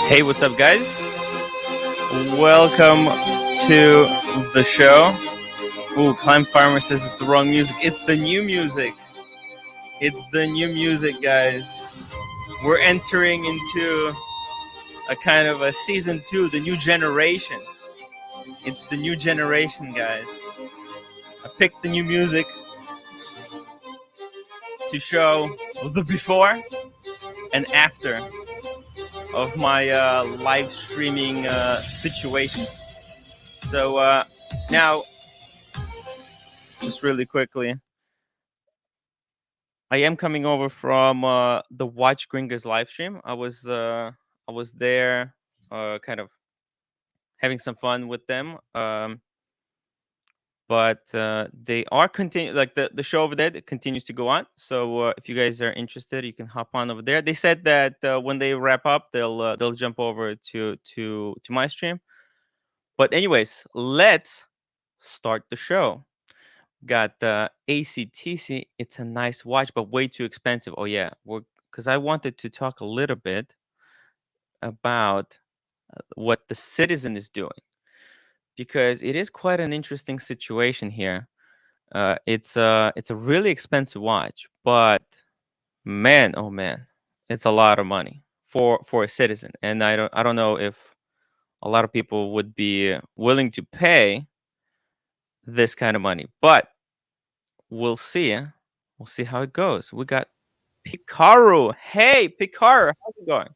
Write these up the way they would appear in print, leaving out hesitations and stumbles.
Hey, what's up, guys? Welcome to the show. Ooh, Climb Farmer says it's the wrong music. It's the new music. It's the new music, guys. We're entering into a kind of a season 2, the new generation. It's the new generation, guys. I picked the new music to show the before and after of my live streaming situation. So now, just really quickly, I am coming over from the Watch Gringos live stream. I was there, kind of having some fun with them. But they are continue like the show over there that continues to go on. So if you guys are interested, you can hop on over there. They said that when they wrap up, they'll jump over to my stream. But anyways, let's start the show. Got the ACTC. It's a nice watch, but way too expensive. Oh yeah, because I wanted to talk a little bit about what the Citizen is doing, because it is quite an interesting situation here. It's a really expensive watch, but man, oh man, it's a lot of money for a Citizen, and I don't know if a lot of people would be willing to pay this kind of money, but we'll see. We'll see how it goes. We got Pikaru. Hey, Pikaru, how's it going?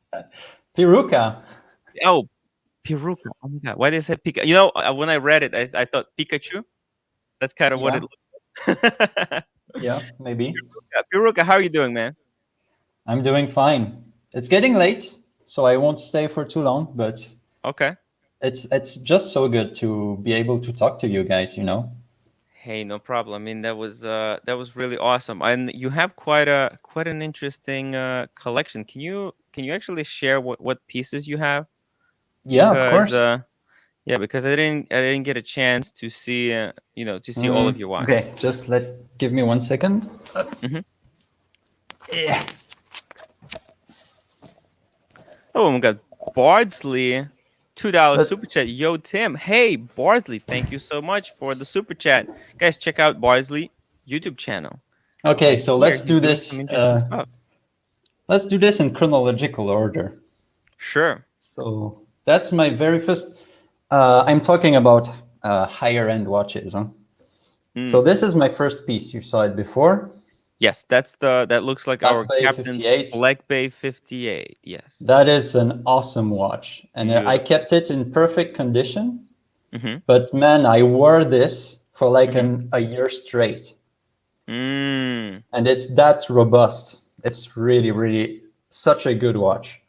Piruka. Oh, Piruka. Oh my god, why did I say Pika? You know, when I read it, I thought Pikachu. That's kind of what it Yeah, looked like. yeah, maybe. Piruka, how are you doing, man? I'm doing fine. It's getting late, so I won't stay for too long, but Okay. it's just so good to be able to talk to you guys, you know? Hey, no problem. I mean, that was really awesome, and you have quite an interesting collection. Can you actually share what pieces you have? Yeah, of Because course. yeah, because I didn't get a chance to see to see all of your watch. Okay, just give me 1 second. Hmm. Yeah. Oh, and we got Bardsley, $2 But super chat. Yo, Tim. Hey, Bardsley, thank you so much for the super chat. Guys, check out Bardsley YouTube channel. okay, I so hear he's doing some interesting stuff. let's do this in chronological order. Sure. So that's my very first. I'm talking about higher end watches. Huh? So Mm. this is my first piece. You saw it before. Yes, that looks like Black our Bay captain's 58. Black Bay 58. Yes. That is an awesome watch. And I Beautiful. kept it in perfect condition. Mm-hmm. But man, I wore this for like Mm-hmm. a year straight. Mm. And it's that robust. It's really, really such a good watch.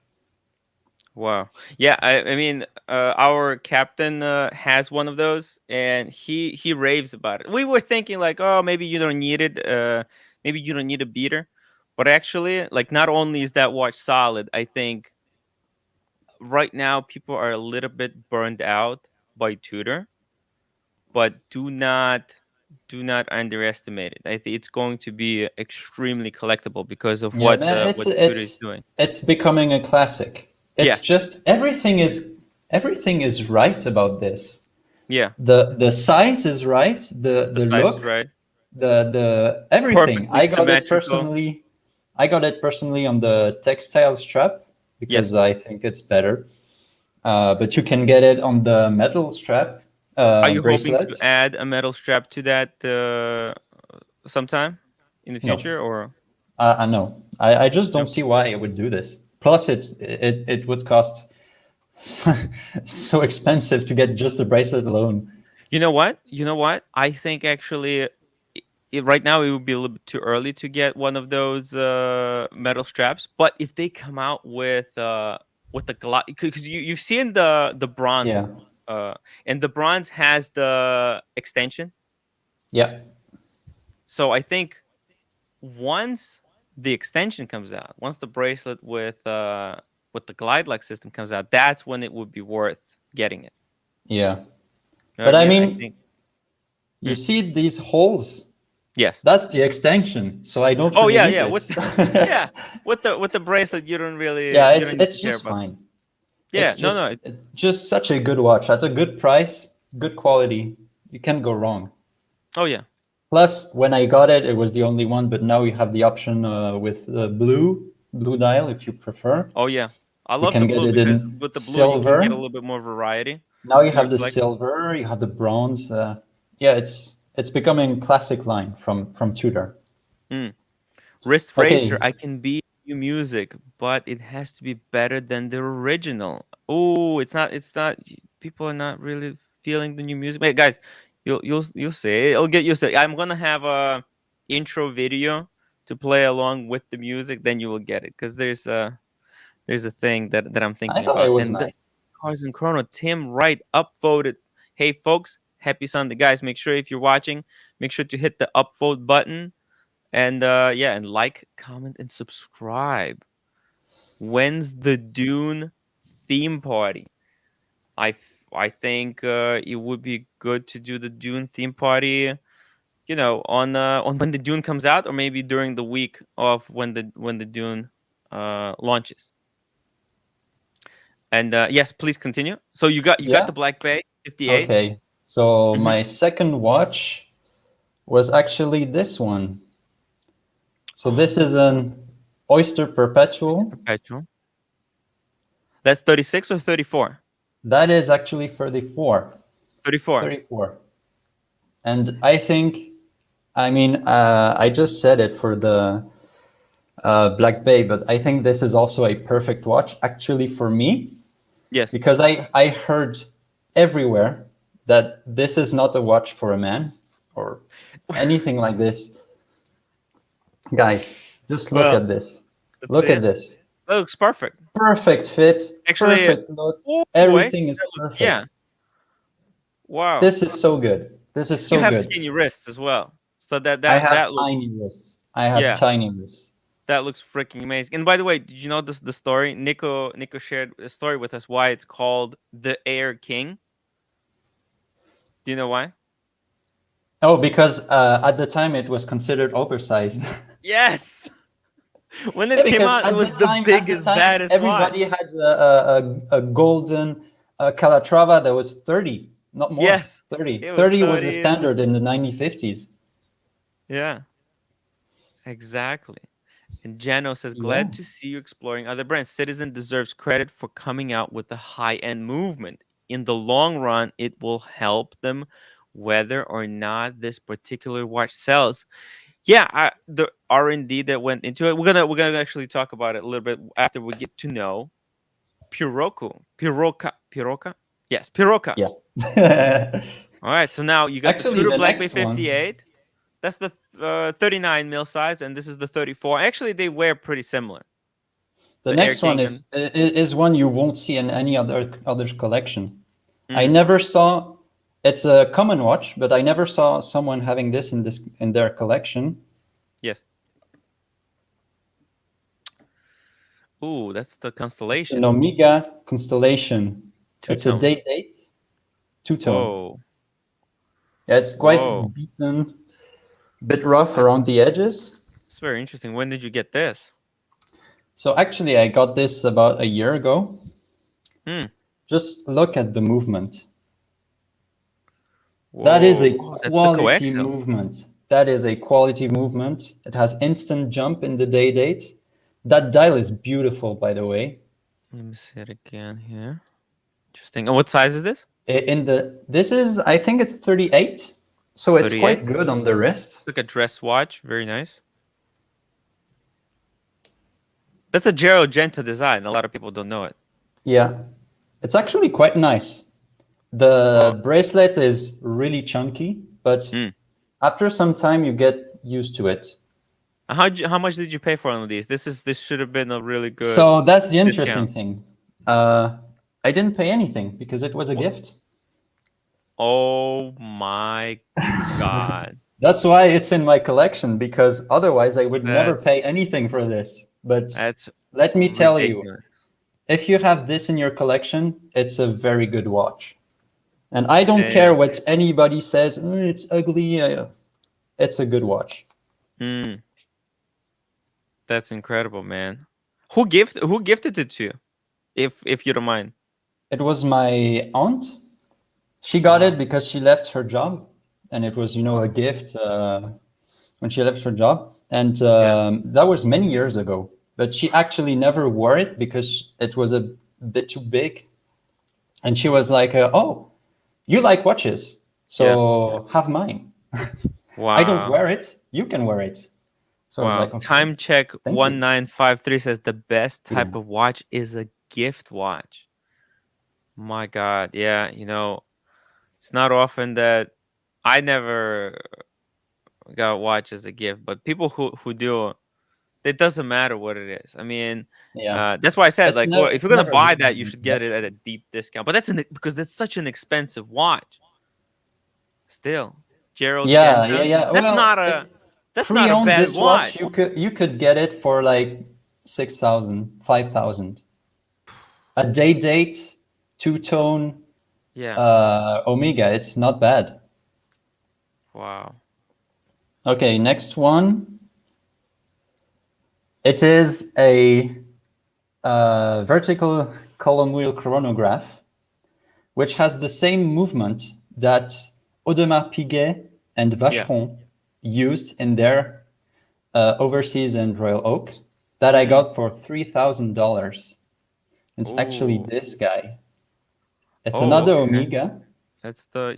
Wow. Yeah, I mean, our captain has one of those, and he raves about it. We were thinking like, oh, maybe you don't need it. Maybe you don't need a beater, but actually, like, not only is that watch solid, I think right now people are a little bit burned out by Tudor, but do not underestimate it. I think it's going to be extremely collectible because of Yeah, man, what Tudor is doing. it's becoming a classic. Yeah, It's just everything is right about this. yeah. The size is right, The the size is look, right. the everything. Perfectly symmetrical. I got it personally on the textile strap Yes. because I think it's better. But you can get it on the metal strap Are you hoping to bracelet. add a metal strap to that sometime in the No, future, or? I know. I just don't No. see why I would do this. Plus, it would cost so expensive to get just the bracelet alone. You know what? You know what? I think actually, right now it would be a little bit too early to get one of those metal straps. But if they come out with the gloss, because you've seen the bronze Yeah, one, and the bronze has the extension. yeah, So I think once the extension comes out, once the bracelet with the glide lock system comes out, that's when it would be worth getting it. yeah. You know what But I I mean? I mean, think. you Hmm. see these holes. Yes. That's the extension, so I don't Oh really yeah, need yeah. this. Yeah, with the bracelet, you don't really Yeah, you don't need to it's care just about. fine. Yeah, It's no, no, it's just such a good watch at a good price, good quality. You can't go wrong. oh yeah. Plus, when I got it, it was the only one, but now you have the option with blue dial if you prefer. Oh yeah. I You love the can get blue it because in with the blue you can get a silver. little bit more variety Now you in your have the collection. silver, you have the bronze. Yeah, it's becoming classic line from Tudor. Mm. Wrist Racer, Okay, I can be new music, but it has to be better than the original. Oh, it's not people are not really feeling the new music. Wait, guys, you'll see. It'll get used to it. I'm gonna have a intro video to play along with the music, then you will get it. Because there's a thing that I'm I thinking thought it about. was And the nice. Cars and Chrono, Tim Wright upvoted. Hey folks, happy Sunday. Guys, make sure if you're watching, make sure to hit the upvote button and yeah, and like, comment, and subscribe. When's the Dune theme party? I think it would be good to do the Dune theme party, on when the Dune comes out, or maybe during the week of when the Dune launches. And yes, please continue. So you got Yeah. the Black Bay 58. Okay. So Mm-hmm. my second watch was actually this one. So Oh, this is that's the an Oyster Mr. Perpetual. Perpetual. That's 36 or 34? That is actually 34. 34. 34. And I think, I mean, I just said it for the Black Bay, but I think this is also a perfect watch actually for me Yes. because I heard everywhere that this is not a watch for a man or anything like this. Guys, just look Well, at this. let's see Look at it. this. That looks perfect. Perfect fit, Actually, perfect look. oh boy, Everything is that looks, yeah. perfect. Wow. This is so good. This is You so have good. skinny wrists as well. So that I that have that looks, tiny wrists. I have yeah, tiny wrists. that looks freaking amazing. And by the way, did you know the story? Nico shared a story with us why it's called the Air King. Do you know why? Oh, because at the time it was considered oversized. Yes. When Yeah, it came because out, it was the at the biggest, time, baddest watch. everybody had a golden Calatrava that was 30, not more. Yes. 30. It was 30 was the 30s. standard in the 1950s. Yeah, exactly. And Jano says, Yeah. glad to see you exploring other brands. Citizen deserves credit for coming out with a high end movement. In the long run, it will help them whether or not this particular watch sells. Yeah, the R&D that went into it. We're gonna actually talk about it a little bit after we get to know Piroca. Yes, Piroca. Yeah. All right, so now you got the Actually, Tudor the Black Bay next one, 58. That's the 39 mil size, and this is the 34. Actually, they wear pretty similar. the The Air next one King and is one you won't see in any other collection. I mm, never saw. It's a common watch, but I never saw someone having this in their collection. yes. Ooh, that's the It's an Constellation Omega constellation. two It's a tone. date two-tone. Whoa, Yeah, it's whoa. quite beaten, bit rough That's around the edges. that's very interesting. When did you get this? So actually, I got this about a year ago. Hmm. Just look at the movement. That is a Whoa. Oh, that's the quality coaxial. movement. That is a quality movement. It has instant jump in the day date. That dial is beautiful, by the way. Let me see it again here. Interesting. And what size is this? This is, I think it's 38, so it's 38. quite good on the wrist. Like a dress watch. Very nice. That's a Gerald Genta design. A lot of people don't know it. Yeah, it's actually quite nice. Wow. The bracelet is really chunky, but Mm. after some time you get used to it. How much did you pay for one of these? This should have been a really good So that's the interesting discount. thing. I didn't pay anything because it was a gift. Oh my god. That's why it's in my collection because otherwise I would never That's pay anything for this. But that's let me tell you, ridiculous. if you have this in your collection, it's a very good watch. And I don't care Damn. what anybody says, "Oh, it's ugly." it's a good watch. Mm, that's incredible, man. Who gifted it to you? If you don't mind. It was my aunt. She got it Wow. because she left her job, and it was, a Wow. gift when she left her job. And Yeah. that was many years ago. But she actually never wore it because it was a bit too big. And she was like, "Oh, you like watches, Yeah. so have mine. I don't Wow. wear it. You can wear it." So I was Wow. like, "Okay, Time check thank you." 1953 says the best type Yeah. of watch is a gift watch. My God. Yeah. It's not often that I never got watch as a gift, but people who do, it doesn't matter what it is. I mean, Yeah. that's why I said It's like, well, never if it's you're gonna never buy really that, you been should get yet. it at a deep discount. But because it's such an expensive watch. Still, Gerald Yeah, yeah, Genta. yeah. That's Well, not a that's not a pre-owned bad this watch, watch. you could get it for like 6,000, 5,000. A day date, two-tone Yeah. Omega. It's not bad. Wow. Okay, next one. It is a vertical column wheel chronograph, which has the same movement that Audemars Piguet and Yeah. Vacheron used in their Overseas and Royal Oak that I Mm. got for $3,000. It's actually Oh. this guy. It's Oh. another Okay. Omega. That's the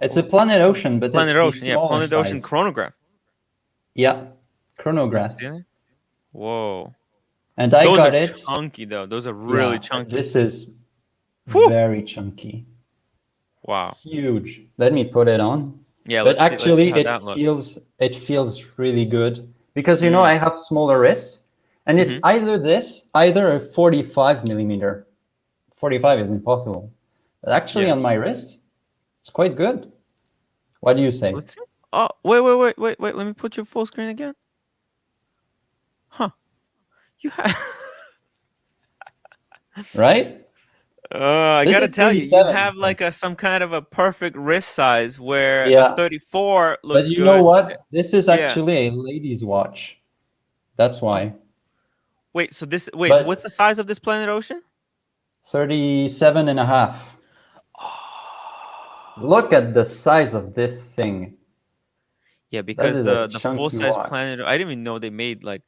It's a Planet Ocean, but it's Planet the Ocean. Yeah. smaller Planet Ocean size. chronograph. Yeah, I'm chronograph. seeing it. Whoa. And I Those are got it. chunky though. Those are really Yeah, chunky. this is Whew. very chunky. Wow. Huge. Let me put it on. Yeah. But Let's see actually how that looks. it feels really good because Mm. I have smaller wrists, and it's Mm-hmm. either a 45 millimeter. 45 is impossible. But actually Yeah. on my wrist, it's quite good. What do you say? Let's see. Oh, wait. Let me put your full screen again. Huh. You have. Right? I This gotta is tell you, you 37, have I think. like some kind of a perfect wrist size where a Yeah. 34 But looks you know good. what? This is Yeah. actually a lady's watch. That's Oh, why. wait, what's the But size of this Planet Ocean? 37 and a half. Oh. Look at the size of this thing. Yeah, That because is a the full chunky size watch. Planet, I didn't even know they made like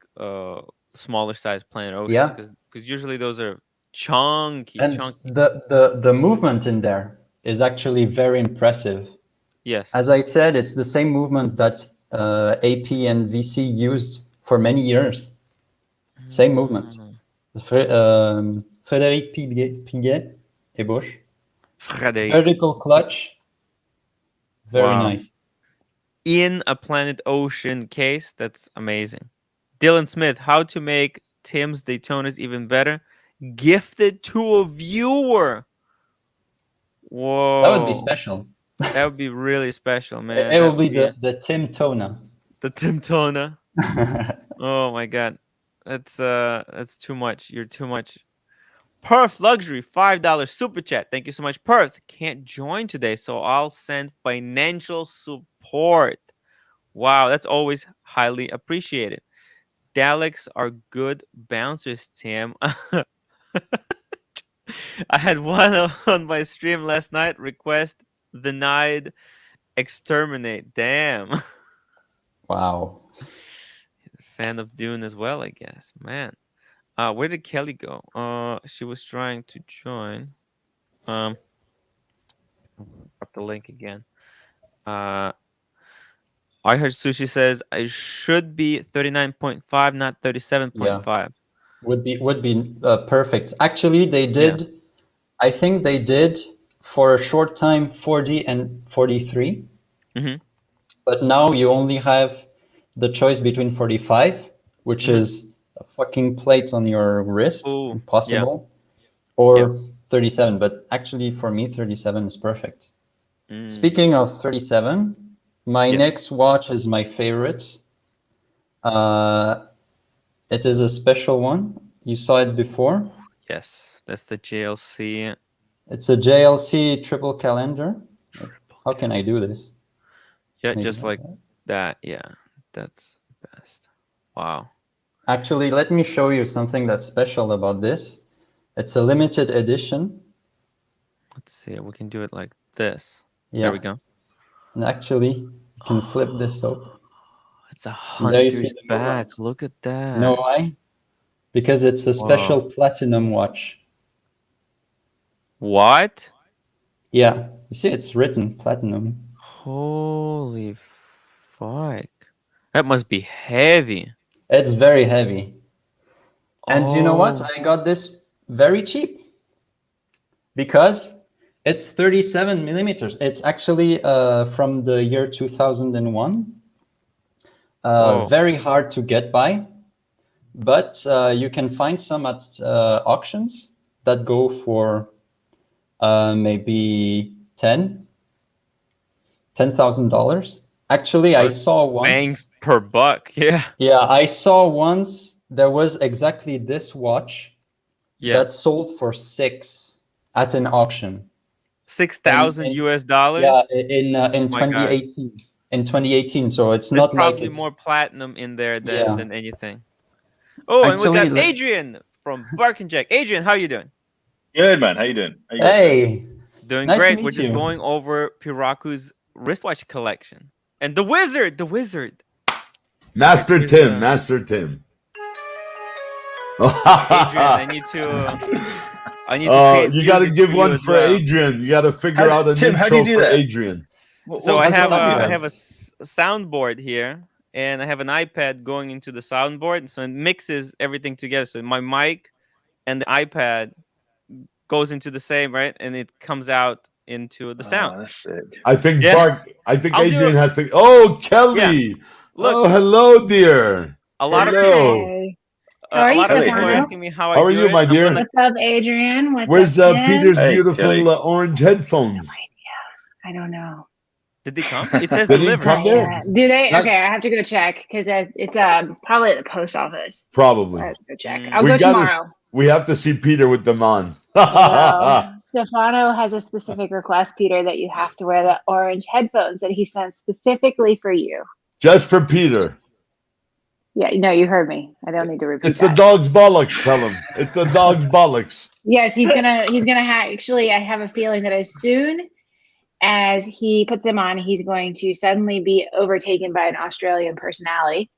smaller size Planet Oceans Yeah. because usually those are chunky, And chunky. the movement in there is actually very impressive. Yes. As I said, it's the same movement that AP and VC used for many years. Same movement. Mm. Frédéric Piguet et Bush. Frederic. Vertical clutch. Very Wow. nice. In a Planet Ocean case, that's amazing. Dylan Smith, how to make Tim's Daytonas even better? Gifted to a viewer. That would be Whoa. special. That would be really special, man. It That will would be be the Tim Tona. the Tim Tona. Oh my god. That's too much. You're too much. Perth Luxury, $5 super chat. Thank you so much. Perth can't join today, so I'll send financial support. Wow, that's always highly appreciated. Daleks are good bouncers, Tim. I had one on my stream last night. Request denied. Exterminate. Damn. Wow. Fan of Dune as well, I guess. Man. Where did Kelly go? She was trying to join. Um, Up the link again. Uh, I heard Sushi says I should be 39.5, not Yeah. 37.5. Would be perfect. Actually, they Yeah. did. I think they did for a short time 40 and 43, Mm-hmm. but now you only have the choice between 45, which Mm-hmm. is a fucking plate on your wrist, Oh, yeah. impossible, Yep. or 37. But actually, for me, 37 is perfect. Mm. Speaking of 37, my Yes. next watch is my favorite. Uh, it is a special one. You saw it before. Yes. That's the JLC It's a JLC triple calendar. triple How cap. can I do this? Yeah, Maybe just like like that. That's best. Wow. Actually, let me show you something that's special about this. It's a limited edition. Let's see. We can do it like this. Yeah. There we go. And actually, you can flip this open. It's a And there you see hunter's the back. movement. Look at that. You know why? Because it's a special platinum watch. What? Yeah. You see, it's written platinum. Holy fuck. That must be heavy. It's very heavy. And you know what? Oh. I got this very cheap because it's 37 millimeters. It's actually from the year 2001. Very hard to get by, but you can find some at auctions that go for maybe $10,000. Actually, I saw once. Bang per buck. Yeah. Yeah, I saw once there was exactly this watch that sold for $6,000 at an auction. $6,000 US dollars. Yeah, in 2018. In 2018, so it's There's not probably like it's more platinum in there than anything. Oh, and we got Adrian from BarkandJack. Adrian, how you doing? Good, man. How you doing? Hey. Doing Nice great. to We're meet just you. going over Piraku's wristwatch collection. And the wizard. Master Here's Tim. Master Tim. Adrian, I need to create you got to give you one as for well. Adrian. You got to figure out an Tim, how intro do you do for that? Adrian. So I have have? a soundboard here, and I have an iPad going into the soundboard, so it mixes everything together. So my mic and the iPad goes into the same, right, and it comes out into the sound. That's sick. I think I'll do Adrian it. has to. Oh, Kelly. Look. Oh, hello, dear. A lot of Hello. people. How are a you, lot of people are Stefano? asking me how I How are do you, it. my dear? What's up, Adrian? Where's up, Tim? Peter's Hey, beautiful Kelly. orange headphones? I don't know. Did they come? It says Did he delivered. come there? Do they? Not- Okay, I have to go check because it's probably at the post office. So Probably. I have to go check. Mm. I'll We go gotta- tomorrow. We have to see Peter with them on. Well, Stefano has a specific request, Peter, that you have to wear the orange headphones that he sent specifically for you. Just for Peter. Yeah, no, you heard me. I don't need to repeat It's the that. dog's bollocks, tell him. It's the dog's bollocks. Yes, he's gonna actually. I have a feeling that as soon as he puts them on, he's going to suddenly be overtaken by an Australian personality,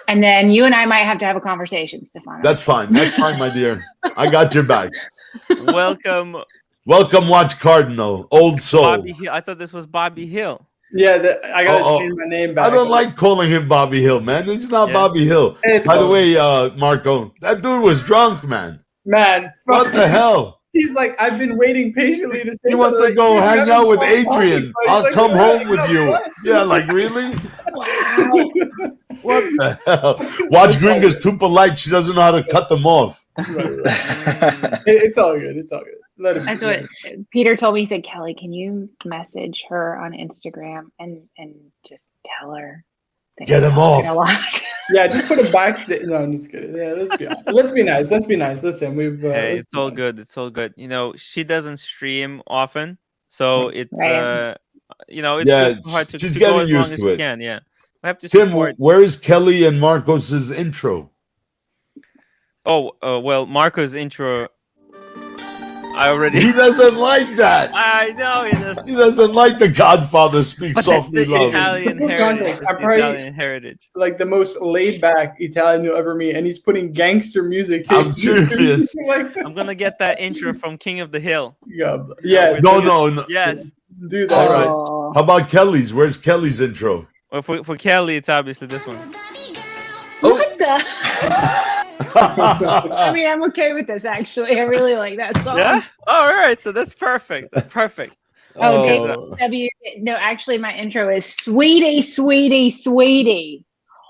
and then you and I might have to have a conversation, Stefano. That's fine. That's fine, my dear. I got your back. Welcome, Watch Cardinal, old soul. Bobby Hill. I thought this was Bobby Hill. Yeah, I gotta change my name back. I don't like calling him Bobby Hill, man. It's not Bobby Hill. By the way, Marco, that dude was drunk, man. Man, What the hell? He's like, I've been waiting patiently to say He wants to something. go Like, hang out with Adrian. I'll like, come "Yeah, home with you. what?" Yeah, like really? What the hell? Watch Gringa's too polite. She doesn't know how to cut them off. It's all good. It's all good. Let him. That's what Peter told me. He said, Kelly, can you message her on Instagram and just tell her that Get you're him talking off. a lot? Yeah, just put a back. No, I'm just kidding. Yeah, let's be honest. Let's be nice. Let's be nice. Listen, we've. Hey, let's it's be all nice. good. It's all good. You know, she doesn't stream often, so it's Right. it's Yeah, just hard to she's go getting as long used as to we it. can. Yeah, I have to Tim, support. where's Kelly and Marcos's intro? Oh, well, Marco's intro. I already. He doesn't like that. I know he does. He doesn't like the Godfather speak But that's softly the loudly. Italian Full heritage. context. That's I'm the probably- Italian heritage. Like the most laid back Italian you'll ever meet, and he's putting gangster music. I'm serious. Like, I'm gonna get that intro from King of the Hill. yeah. No. Yes. Do that. All right. Oh. How about Kelly's? Where's Kelly's intro? Well, for Kelly, it's obviously this one. What the? I mean, I'm okay with this actually. I really like that song. Yeah. All right. So that's perfect. That's perfect. Oh, Oh. W. No, actually, my intro is sweetie, sweetie, sweetie.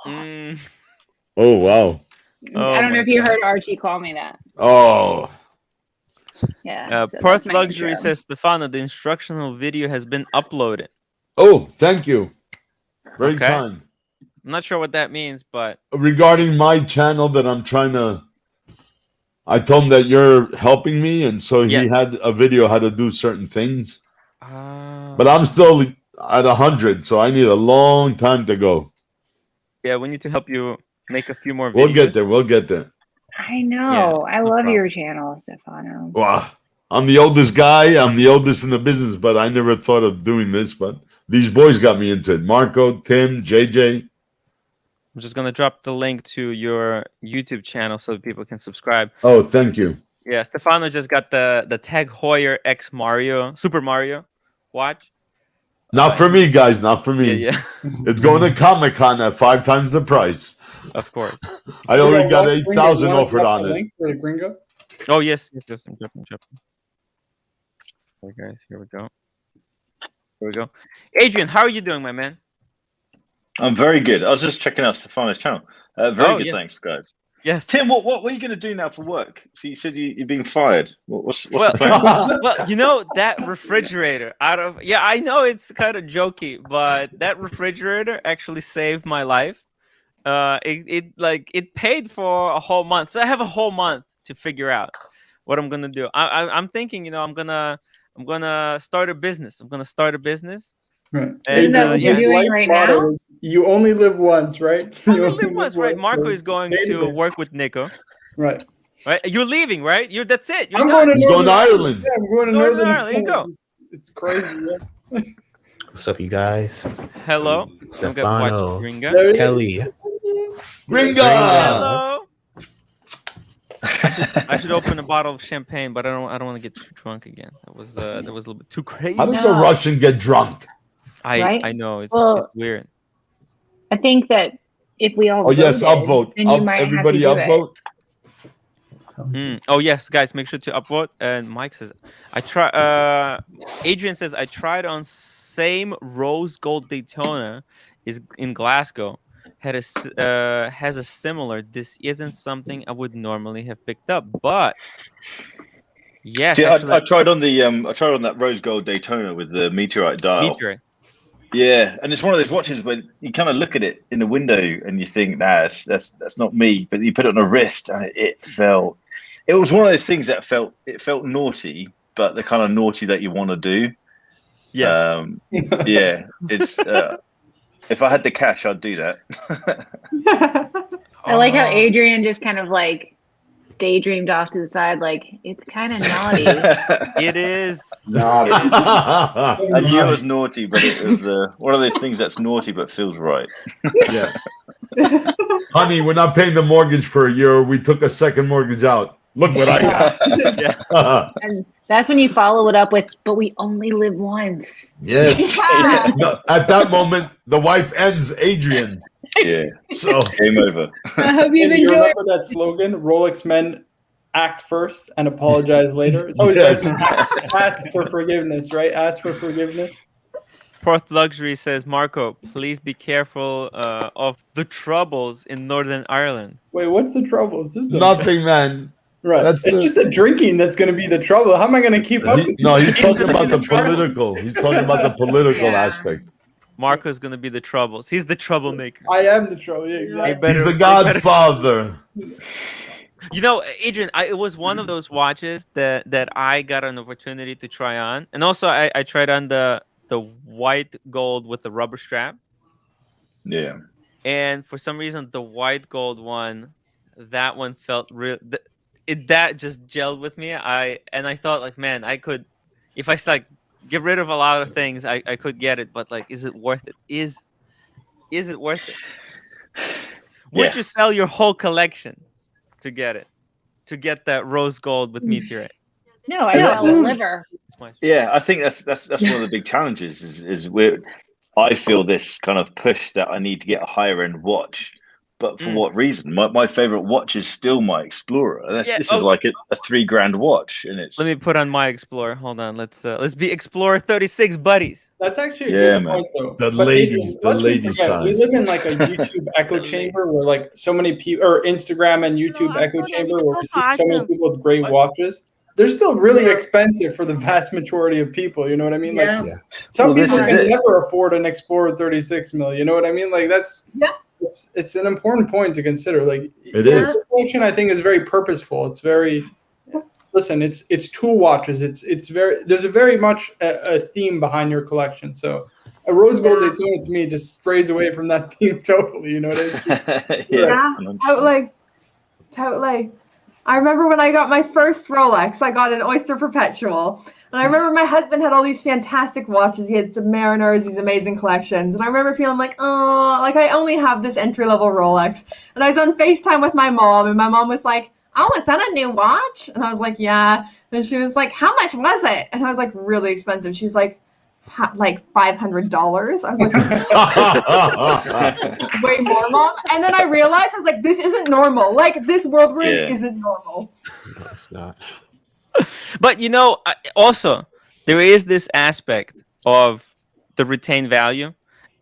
Mm. Oh, wow. Oh I don't know my if you God. heard Archie call me that. Oh. Yeah. so Perth that's my Luxury intro. says, Stefano, the instructional video has been uploaded. Oh, thank you. Very Okay. kind. I'm not sure what that means, but Regarding my channel that I'm trying to, I told him that you're helping me, and so he Yeah. had a video how to do certain things. uh, But I'm at 100, so I need a long time to go. Yeah, we need to help you make a few more videos. We'll get there. We'll get there. I know. Yeah, I no love problem. your channel, Stefano. Wow. I'm the oldest guy. I'm the oldest in the business, but I never thought of doing this. But these boys got me into it. Marco, Tim, JJ. I'm just gonna drop the link to your YouTube channel so that people can subscribe. Oh, thank you. Yeah, Stefano just got the Tag Heuer X Super Mario watch. Not for me, guys. Not for me. Yeah, It's going to Comic-Con at 5 times the price. of course. I already got 8,000 offered on it. Link for Gringo? Oh yes. I'm jumping. Okay, guys, here we go. Adrian, how are you doing, my man? I'm very good. I was just checking out Stefano's channel. Very good, yes. thanks, guys. Yes. Tim, what are you going to do now for work? So you said you're being fired. What's Well, the plan? well, you know that refrigerator I know it's kind of jokey, but that refrigerator actually saved my life. It paid for a whole month, so I have a whole month to figure out what I'm gonna do. I'm thinking, I'm gonna start a business. Right. Isn't that what you're doing right now? Is, you only live once, right? You only live once, right? Marco is going to work with Nico. Right. Right? You're leaving, right? That's it. You're I'm done. going to Ireland. Yeah, I'm going to Northern Northern Ireland. You go. It's crazy. Yeah. What's up, you guys? Hello. Stefano. Ringa. Kelly. Ringo. Hello. I should open a bottle of champagne, but I don't want to get too drunk again. That was a little bit too crazy. How does a Russian get drunk? Right? I know it's weird. I think that if we all Oh yes, voted, upvote. then you might Everybody have to do it. upvote. Oh yes, guys, make sure to upvote. And Mike says, Adrian says I tried on same rose gold Daytona is in Glasgow. Has a similar. This isn't something I would normally have picked up, but yes, See, actually, I tried on the I tried on that rose gold Daytona with the meteorite dial. Meteorite. Yeah, and it's one of those watches where you kind of look at it in the window and you think, nah, that's not me. But you put it on a wrist and it was one of those things that felt naughty, but the kind of naughty that you want to do. Yeah. Yeah. It's if I had the cash, I'd do that. I like how Adrian just kind of like daydreamed off to the side, like it's kind of naughty. It is. I knew it was naughty, but it was one of those things that's naughty but feels right. Yeah. Honey, we're not paying the mortgage for a year. We took a second mortgage out. Look what I got. Yeah. And that's when you follow it up with, but we only live once. Yes. No, at that moment, the wife ends Adrian. Yeah. So Game over. I hope you've And you enjoyed. remember that slogan, Rolex men act first and apologize later? It's always Yes. ask for forgiveness, right? Ask for forgiveness. Porth Luxury says, Marco, please be careful of the troubles in Northern Ireland. Wait, what's the troubles? There's nothing, man. Right. That's It's just the drinking that's going to be the trouble. How am I going to keep up with No, he's this? talking about the political. He's talking about the political Yeah. aspect. Marco's going to be the troubles. He's the troublemaker. I am the trouble. Yeah, exactly. He's the Godfather. You know, Adrian, it was one of those watches that I got an opportunity to try on. And also, I tried on the white gold with the rubber strap. Yeah. And for some reason, the white gold one, that one felt real. That just gelled with me. I thought, like, man, I could, if I like get rid of a lot of things, I could get it. But like, is it worth it? Is it worth it? Would you sell your whole collection to get it? To get that rose gold with meteorite? No, I sell a liver. Yeah, I think that's one of the big challenges is I feel this kind of push that I need to get a higher end watch. But for what reason? My favorite watch is still my Explorer. And this is like a $3,000 watch, and it's. Let me put on my Explorer. Hold on. Let's be Explorer 36 buddies. That's actually a good point, though. The ladies size. We live in like a YouTube echo chamber where like so many people, or Instagram and YouTube echo chamber where we see so many people with great watches. They're still really expensive for the vast majority of people. You know what I mean? Yeah. Like some people can never afford an Explorer 36 mil. You know what I mean? Like that's. It's an important point to consider. Like your collection, I think, is very purposeful. It's very listen. It's tool watches. It's very there's a very much a theme behind your collection. So A rose gold Daytona to me just sprays away from that theme totally. You know what I mean? Yeah, totally. I remember when I got my first Rolex, I got an Oyster Perpetual. And I remember my husband had all these fantastic watches. He had Submariners, these amazing collections. And I remember feeling like, oh, like I only have this entry-level Rolex. And I was on FaceTime with my mom, and my mom was like, oh, is that a new watch? And I was like, yeah. And she was like, how much was it? And I was like, really expensive. She was like $500. I was like, way more, Mom. And then I realized, I was like, this isn't normal. Like, this world we're in isn't normal. No, it's not. But also there is this aspect of the retained value,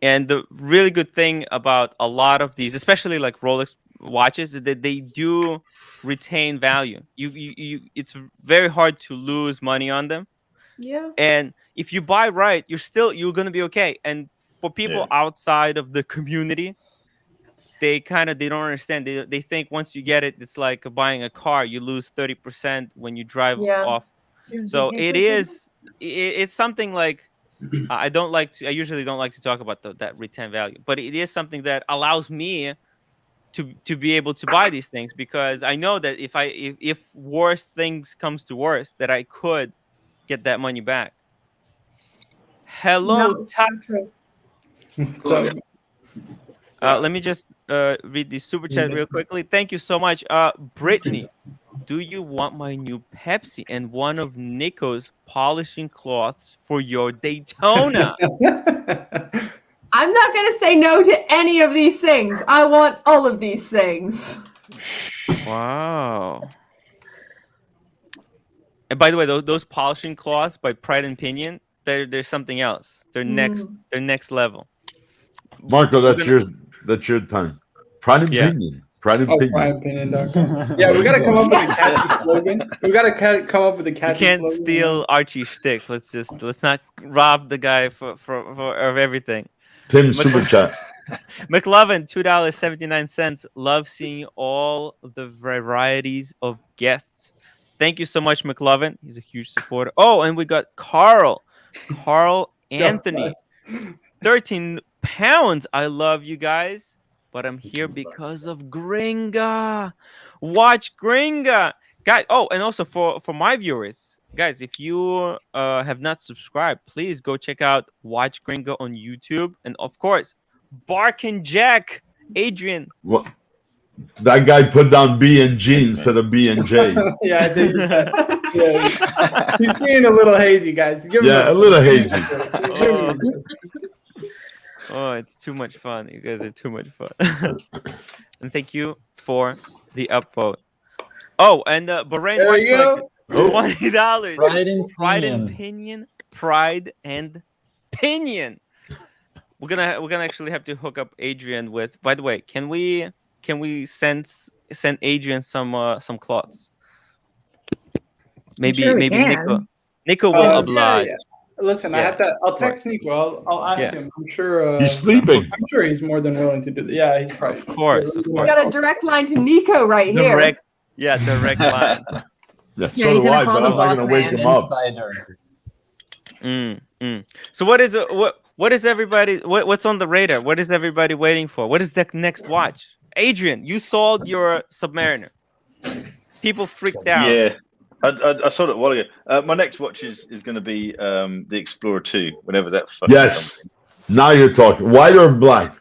and the really good thing about a lot of these, especially like Rolex watches, is that they do retain value. You it's very hard to lose money on them. Yeah. And if you buy right, you're gonna be okay. And for people outside of the community, they don't understand. They think once you get it, it's like buying a car. You lose 30% when you drive off. So it's something like I usually don't like to talk about that return value, but it is something that allows me to be able to buy these things, because I know that if worse things comes to worse, that I could get that money back. Hello, let me just read the super chat real quickly. Thank you so much. Brittany, do you want my new Pepsi and one of Nico's polishing cloths for your Daytona? I'm not going to say no to any of these things. I want all of these things. Wow. And by the way, those polishing cloths by Pride and Pinion, they're something else. They're next level. Marco, that's your time. Pride and Pinion. Pride and Pinion. PrideandPinion.com. Yeah, we got to come up with a catchy slogan. We got to come up with a catchy slogan. You can't steal Archie's shtick. Let's not rob the guy for of everything. Tim, super chat. McLovin, $2.79. Love seeing all the varieties of guests. Thank you so much, McLovin. He's a huge supporter. Oh, and we got Carl Anthony, 13 pounds. I love you guys, but I'm here because of Gringa. Watch Gringa, guys. Oh, and also for my viewers, guys, if you have not subscribed, please go check out Watch Gringa on YouTube, and of course, BarkandJack, Adrian. What? That guy put down B and G instead of B and J. Yeah, I think he's seeing a little hazy, guys. Give him a little hazy. Oh, it's too much fun. You guys are too much fun. And thank you for the upvote. Oh, and Bahrain there you go. $20. Pride and Pinion. Pride and Pinion. We're gonna actually have to hook up Adrian with. By the way, can we send Adrian some cloths? Maybe Nico will oblige. Yeah. Listen, I have to. I'll text Nico. I'll ask him. I'm sure he's sleeping. I'm sure he's more than willing to do that. Yeah, he's probably. Of course. We got a direct line to Nico right here. Direct line. So do I, but I'm not gonna wake him up. So what is everybody? What's on the radar? What is everybody waiting for? What is the next watch? Adrian, you sold your Submariner. People freaked out. Yeah, I sold it a while ago. My next watch is going to be the Explorer 2, whenever that. Yes. Now you're talking. White or black?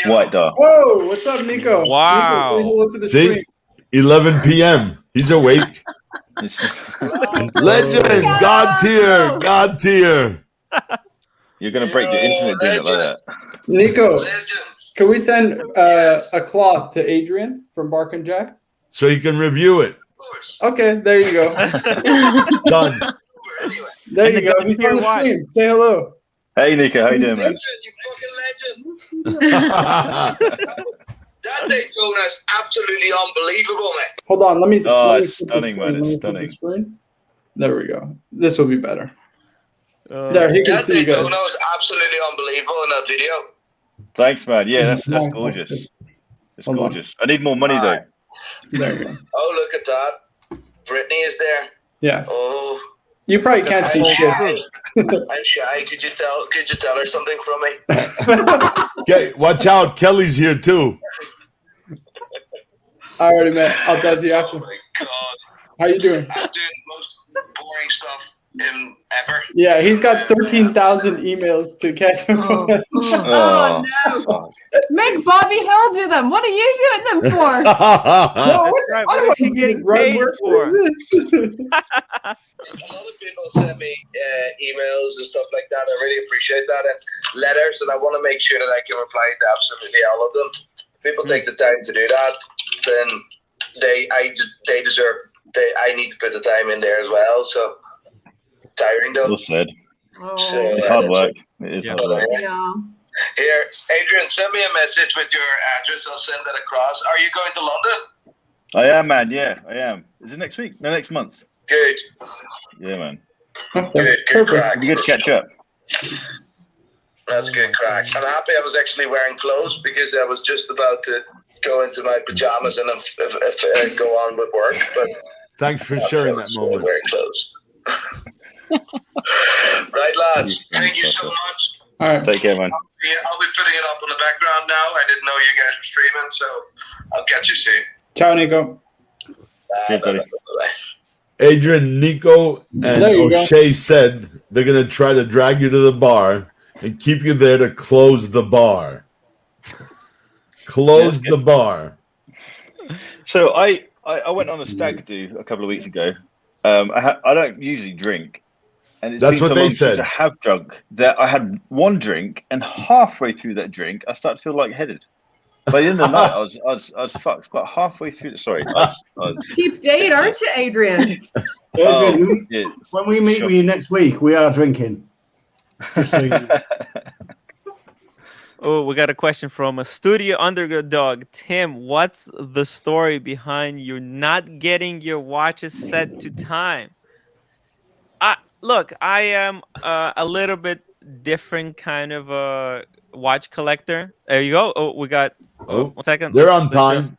White dark. Whoa! What's up, Nico? Wow. Nico, say hello to the screen. 11 p.m. He's awake. Legend, God tier. You're going to break the internet doing it like that. Nico, can we send a cloth to Adrian from BarkandJack? So you can review it. Okay, there you go. Done. There you go. He's on the screen. Say hello. Hey, Nico. How you doing, man? You fucking legend. That Daytona is absolutely unbelievable, man. Hold on. Let me. It's stunning, man. It's stunning. There we go. This will be better. There, he can see you guys. That Daytona was absolutely unbelievable in that video. Thanks, man. Yeah, that's gorgeous. It's gorgeous. I need more money, though. There you go. Oh, look at that. Brittany is there. Yeah. Oh. You probably can't see shit. I'm shy. Could you tell her something from me? Okay, watch out. Kelly's here too. Alrighty, man. I'll talk to you after. Oh my god. How you doing? I'm doing the most boring stuff ever. Yeah, he's got 13,000 emails to catch up on. Oh, no. Make Bobby Hill do them. What are you doing them for? No, what What is he getting paid for? What is this? A lot of people send me emails and stuff like that. I really appreciate that, and letters, and I want to make sure that I can reply to absolutely all of them. If people take the time to do that, then they deserve. I need to put the time in there as well. So tiring though. Well said. Oh, So, It's hard work. It is hard work. yeah. Here, Adrian, send me a message with your address. I'll send that across. Are you going to London? I am, man. Yeah, I am. Is it next week? No, next month. Good. Yeah, man. Good crack. It'd be good to catch up. That's good crack. I'm happy I was actually wearing clothes because I was just about to go into my pajamas and go on with work. But Thanks for sharing that moment. Wearing clothes. Right, lads. Thank you so much. All right. Take care, man. I'll be putting it up on the background now. I didn't know you guys were streaming, so I'll catch you soon. Ciao, Nico. Yeah, buddy. Bye. Adrian, Nico, and There you go. O'Shea said they're going to try to drag you to the bar and keep you there to close the bar. Close the bar. So I went on a stag do a couple of weeks ago. I don't usually drink, and it's That's been what so they long since said. I have drunk that I had one drink, and halfway through that drink, I started to feel lightheaded. By the end of the night, I was fucked. But halfway through, sorry, I was Cheap date, aren't you, Adrian? Adrian, yeah. when we meet with you next week, we are drinking. Just so you know. Oh, we got a question from a studio underdog. Tim, what's the story behind you not getting your watches set to time? Look, I am a little bit different kind of a watch collector. There you go. Oh, we got. Oh, 1 second. they're on time.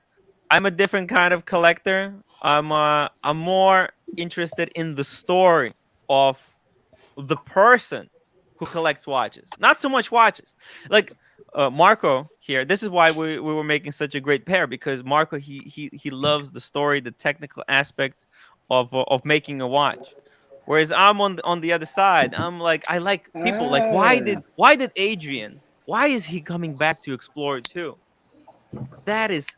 I'm a different kind of collector. I'm more interested in the story of the person who collects watches, not so much watches. Like Marco here. This is why we were making such a great pair, because Marco he loves the story, the technical aspect of making a watch. Whereas I'm on the other side. I'm like, I like people. Like, why did Adrian? Why is he coming back to Explorer 2? That is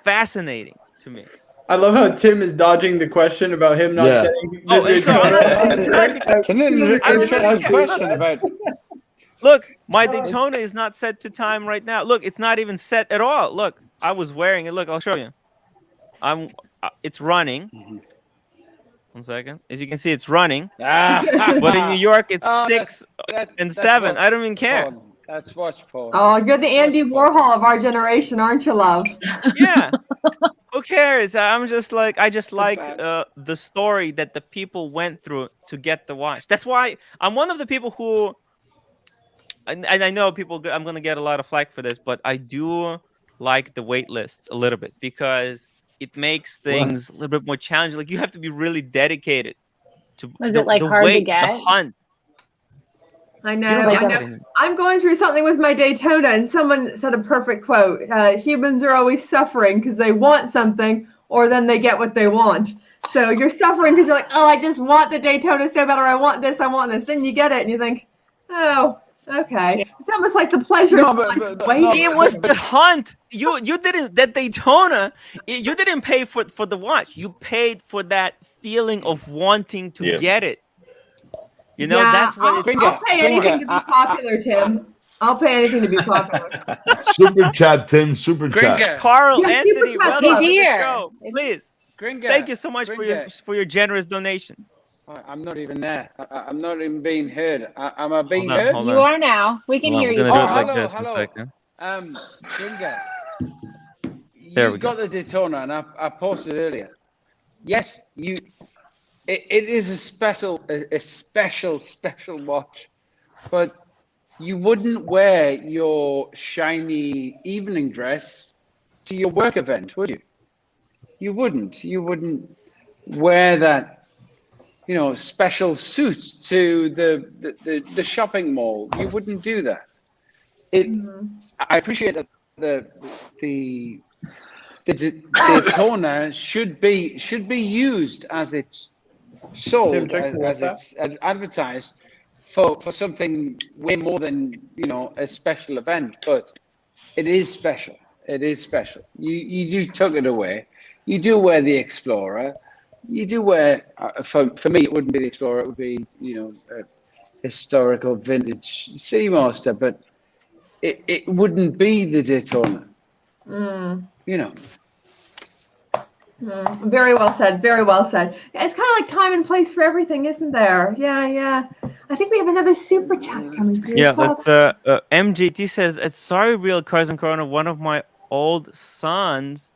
fascinating to me. I love how Tim is dodging the question about him not setting. Oh, it's an interesting question about. Look, my Daytona is not set to time right now. Look, it's not even set at all. Look, I was wearing it. Look, I'll show you. It's running. 1 second. As you can see, it's running. But in New York, it's 6 and 7. I don't even care. That's watch porn. Oh, you're the Andy Warhol of our generation, aren't you, love? Yeah. Who cares? I just like the story that the people went through to get the watch. That's why I'm one of the people who, and I know people, I'm going to get a lot of flack for this, but I do like the wait lists a little bit because it makes things a little bit more challenging. Like you have to be really dedicated to it like hard to get? The hunt. I know. I'm going through something with my Daytona, and someone said a perfect quote. Humans are always suffering because they want something, or then they get what they want. So you're suffering because you're like, oh, I just want the Daytona so bad, or I want this. Then you get it, and you think, oh, okay. It's almost like the pleasure. It was the hunt. You didn't, that Daytona, you didn't pay for the watch. You paid for that feeling of wanting to get it. You know, that's what I'll pay anything to be popular, Tim. I'll pay anything to be popular. Super chat, Tim. Super chat. Carl Anthony, welcome to the show. Please. Gringa, thank you so much for your generous donation. I'm not even there. I'm not even being heard. Am I being heard? You are now. We can hear you. Hello. Gringa, there you got the Daytona, and I posted earlier. Yes, you. It is a special watch, but you wouldn't wear your shiny evening dress to your work event, would you? You wouldn't. You wouldn't wear that special suits to the shopping mall. You wouldn't do that. I appreciate that the Daytona should be used as it's sold, as it's advertised for something way more than a special event. But it is special. It is special. You do tuck it away. You do wear the Explorer. You do wear. For me, it wouldn't be the Explorer. It would be a historical vintage Seamaster. But it wouldn't be the Daytona. Very well said. Very well said. It's kind of like time and place for everything, isn't there? Yeah. I think we have another super chat coming through. Yeah, that's MJT says, "It's sorry, real Cars and Corona. One of my old sons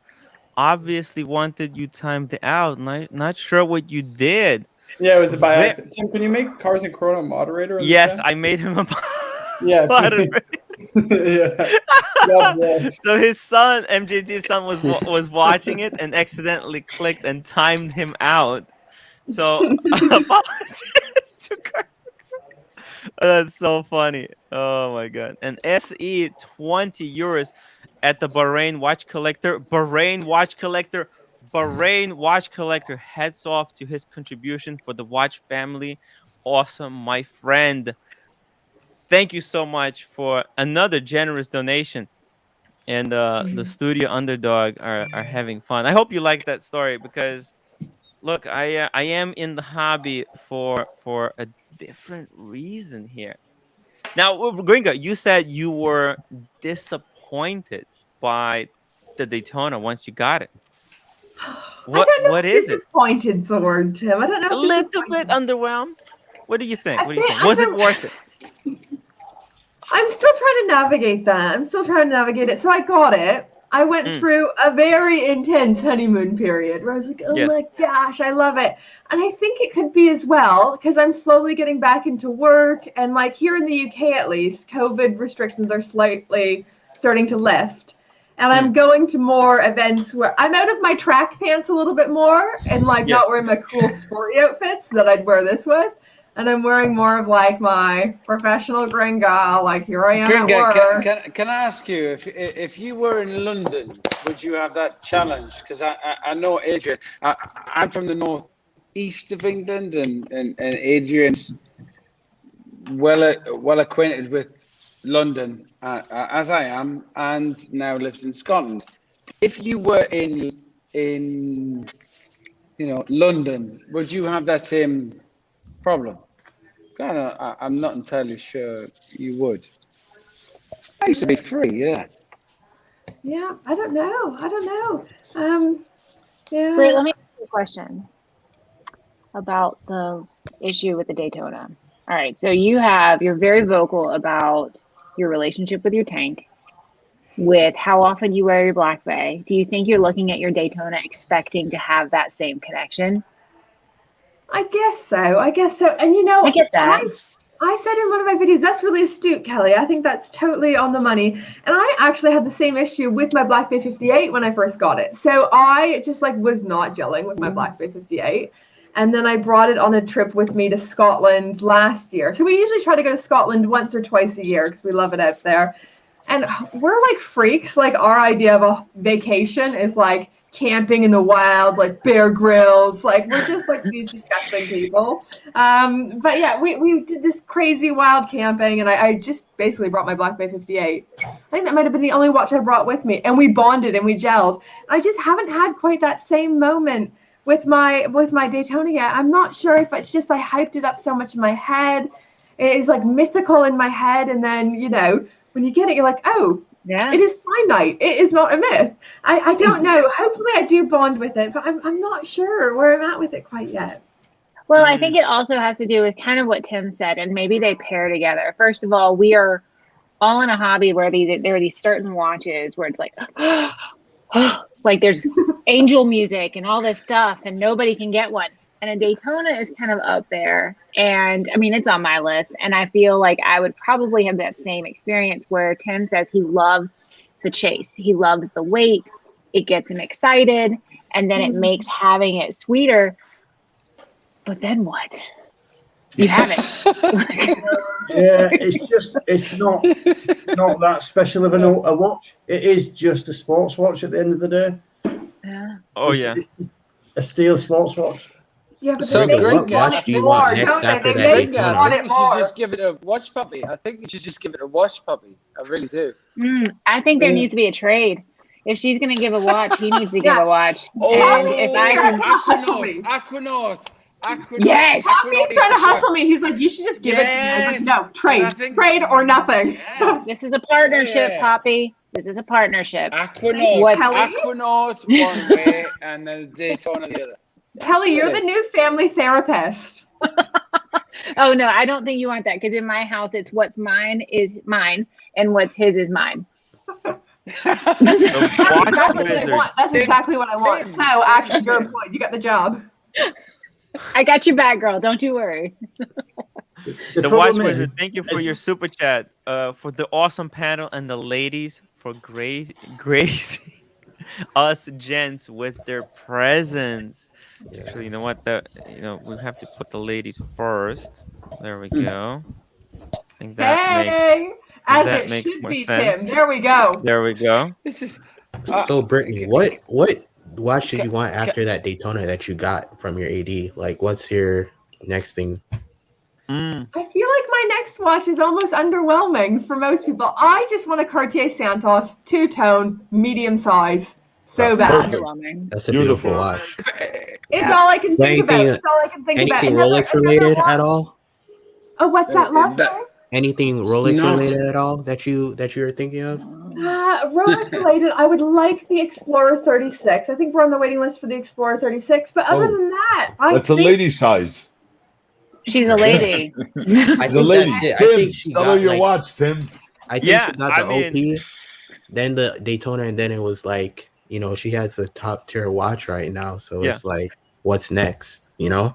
obviously wanted you timed out. Not sure what you did." Yeah, it was by accident. Tim, can you make Cars and Corona moderator? Yes, I made him a moderator. Yeah. So his son, MJT's son, was watching it and accidentally clicked and timed him out. So apologies to Cars. That's so funny. Oh my god. And SE 20 euros at the Bahrain watch collector. Bahrain watch collector heads off to his contribution for the watch family. Awesome, my friend. Thank you so much for another generous donation. And the studio underdog are having fun. I hope you like that story because look, I am in the hobby for a different reason here. Now, Gringo, you said you were disappointed by the Daytona once you got it. What is it? Disappointed, Sword, Tim. I don't know. A little bit underwhelmed. What do you think? Was it worth it? I'm still trying to navigate it. So I got it. I went through a very intense honeymoon period where I was like, oh my gosh, I love it. And I think it could be as well because I'm slowly getting back into work. And like here in the UK, at least, COVID restrictions are slightly starting to lift. And I'm going to more events where I'm out of my track pants a little bit more and like not wearing my cool sporty outfits that I'd wear this with. And I'm wearing more of like my professional gringa, like here I am at work. Can I ask you, if you were in London, would you have that challenge? Because I know Adrian, I'm from the northeast of England and Adrian's well acquainted with London, as I am, and now lives in Scotland. If you were in London, would you have that same problem? I'm not entirely sure you would. It's nice to be free, yeah. Yeah, I don't know. Yeah. Wait, let me ask you a question about the issue with the Daytona. All right, so you're very vocal about your relationship with your tank, with how often you wear your Black Bay. Do you think you're looking at your Daytona expecting to have that same connection? I guess so. And I get that. I said in one of my videos, that's really astute, Kelly. I think that's totally on the money. And I actually had the same issue with my Black Bay 58 when I first got it. So I just was not gelling with my Black Bay 58. And then I brought it on a trip with me to Scotland last year. So we usually try to go to Scotland once or twice a year because we love it out there. And we're like freaks. Like our idea of a vacation is like camping in the wild, like Bear Grylls, like we're just like these disgusting people. But yeah, we did this crazy wild camping, and I just basically brought my Black Bay 58. I think that might have been the only watch I brought with me, and we bonded and we gelled. I just haven't had quite that same moment with my Daytona yet. I'm not sure if it's just I hyped it up so much in my head. It is like mythical in my head, and then when you get it, you're like, oh. Yeah. It is finite. It is not a myth. I don't know. Hopefully I do bond with it, but I'm not sure where I'm at with it quite yet. Well, I think it also has to do with kind of what Tim said, and maybe they pair together. First of all, we are all in a hobby where there are these certain watches where it's like, like there's angel music and all this stuff, and nobody can get one. And a Daytona is kind of up there. And I mean, it's on my list. And I feel like I would probably have that same experience where Tim says he loves the chase. He loves the weight. It gets him excited. And then it makes having it sweeter. But then what? You have it. Yeah, it's not that special of a watch. It is just a sports watch at the end of the day. Yeah. Oh yeah. It's a steel sports watch. Yeah, but So, they make what you want watch it do you more, want next don't they? after They that make you Daytona? want I it think you should more. just give it a watch puppy. I think you should just give it a watch puppy. I really do. I think there needs to be a trade. If she's going to give a watch, he needs to give Yeah. a watch. Oh, And if I Trying can, to hustle me. Aquanaut. Yes. Poppy's trying to hustle me. He's like, you should just give it to me. I was like, no, trade or nothing. This is a partnership, Yeah. Poppy. This is a partnership. Aquanaut. Kelly? Aquanaut one way and then Daytona the other. Kelly, you're the new family therapist. Oh no, I don't think you want that because in my house, it's what's mine is mine and what's his is mine. That's exactly what I want. So actually, you're employed. You got the job. I got your back, girl. Don't you worry. The Watch Wizard, thank you for your super chat. For the awesome panel and the ladies for gracing us gents with their presence. So you know what? We have to put the ladies first. There we go. I think that makes more sense. Tim. There we go. There we go. This is So Brittany, what watch did you want after that Daytona that you got from your AD? Like, what's your next thing? I feel like my next watch is almost underwhelming for most people. I just want a Cartier Santos, two-tone, medium size. So bad. Underwhelming. That's a beautiful watch. It's all I can think about. It's all I can think about. Anything Rolex related at all? Oh, what's that, love? Anything Rolex related at all that you were thinking of? Rolex related, I would like the Explorer 36. I think we're on the waiting list for the Explorer 36. But other than that, that's a lady size. She's a lady. She's a lady. I Tim, think she sell her got your watch, Tim. I think she got the OP, then the Daytona, and then it was like, she has a top tier watch right now. So it's like, what's next? Yeah.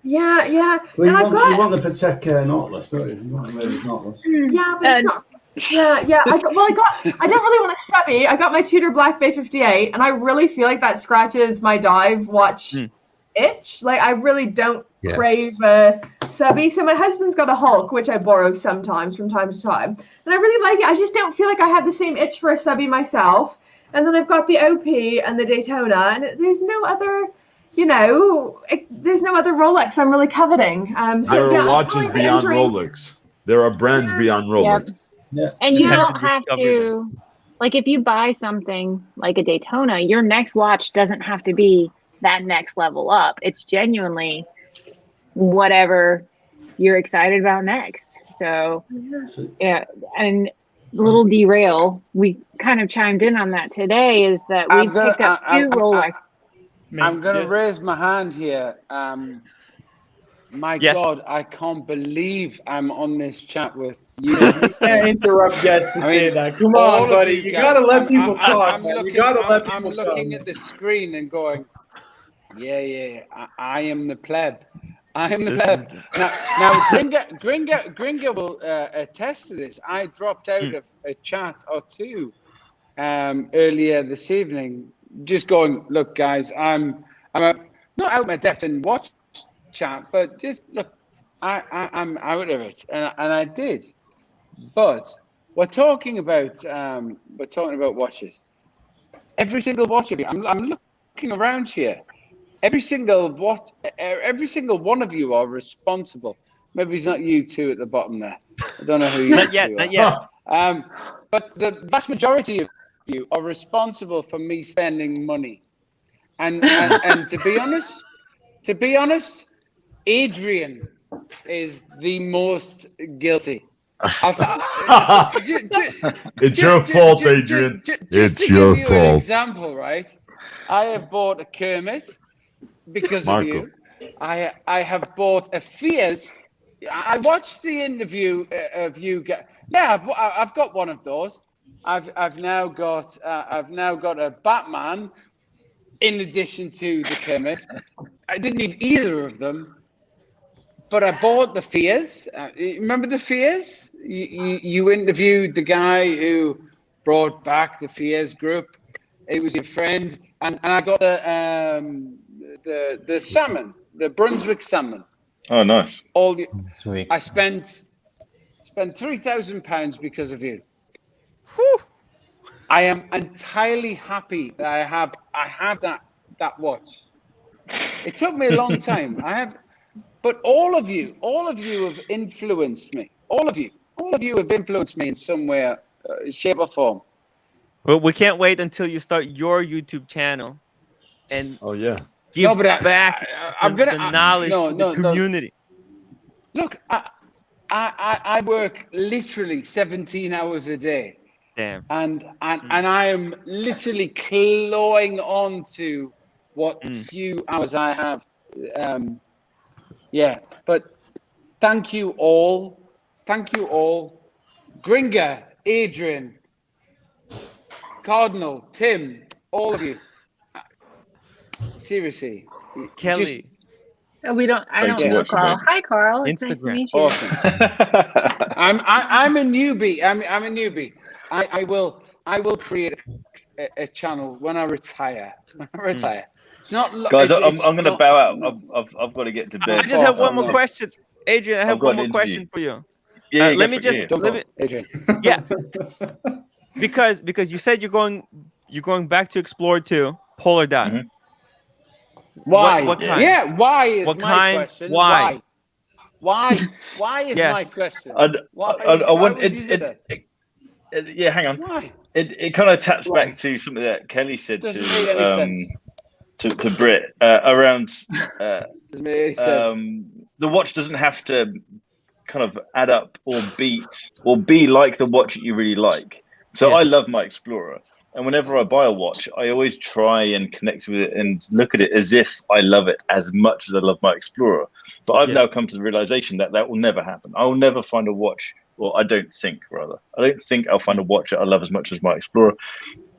Well, you want the Patek Nautilus, don't you? You want the latest Nautilus. Yeah, but it's not. Yeah. I don't really want a stubby. I got my Tudor Black Bay 58, and I really feel like that scratches my dive watch itch. Like, I really don't crave a subby. So my husband's got a Hulk, which I borrow sometimes from time to time, and I really like it. I just don't feel like I have the same itch for a subby myself. And then I've got the OP and the Daytona, and there's no other. There's no other Rolex I'm really coveting. There are watches beyond Rolex. There are brands beyond Rolex. Yep. And you don't have to, like, if you buy something like a Daytona, your next watch doesn't have to be that next level up. It's genuinely whatever you're excited about next. So, yeah, and little derail, we kind of chimed in on that today, is that we picked up two Rolex. I'm going to raise my hand here. My God, I can't believe I'm on this chat with you. You can't interrupt guests to say that. Come on, buddy. You got to let people talk. You got to let people talk. I'm looking at the screen and going, yeah, I am the pleb. I am the pleb. Now, Gringa will attest to this. I dropped out of a chat or two earlier this evening, just going, look, guys, I'm not out my depth in watch chat, but just look, I'm out of it, and I did. But we're talking about watches. Every single watch of you, I'm looking around here. Every single one of you are responsible. Maybe it's not you two at the bottom there. I don't know who you Not yet. but the vast majority of you are responsible for me spending money, and to be honest, Adrian is the most guilty. It's your fault, Adrian. It's your fault. An example, right? I have bought a Kermit because of you. I have bought a Fears. I watched the interview of you. I've got one of those. I've now got a Batman in addition to the Kermit. I didn't need either of them, but I bought the Fears. Remember the Fears? You interviewed the guy who brought back the Fears group. It was your friend, and I got the salmon, the Brunswick salmon. Oh, nice. Sweet. I spent £3,000 because of you. Whew. I am entirely happy that I have that watch. It took me a long time. But all of you have influenced me. All of you have influenced me in some way, shape, or form. Well, we can't wait until you start your YouTube channel and give back the knowledge to the community. Look, I work literally 17 hours a day. Damn. And I am literally clawing on to what few hours I have. But thank you all. Gringa, Adrian, Cardinal, Tim, all of you. Seriously. Kelly. I don't know Carl. Hi, Carl. It's nice to meet you. Awesome. I'm a newbie. I'm a newbie. I will create a channel when I retire. It's not, guys. I'm going to bow out. I've got to get to bed. I just have one more question, Adrian. I have one more question for you. Yeah, let me Adrian. Yeah, because you said you're going back to explore to Polar Dot. Mm-hmm. Why? What kind? Yeah, why is what my kind? question? Why? Why is my question? I want it. Yeah, hang on. Why? It kind of taps back to something that Kelly said to Britt around. The watch doesn't have to kind of add up or beat or be like the watch that you really like. So I love my Explorer. And whenever I buy a watch, I always try and connect with it and look at it as if I love it as much as I love my Explorer. But I've now come to the realization that will never happen. I will never find a watch, or I don't think I'll find a watch that I love as much as my Explorer.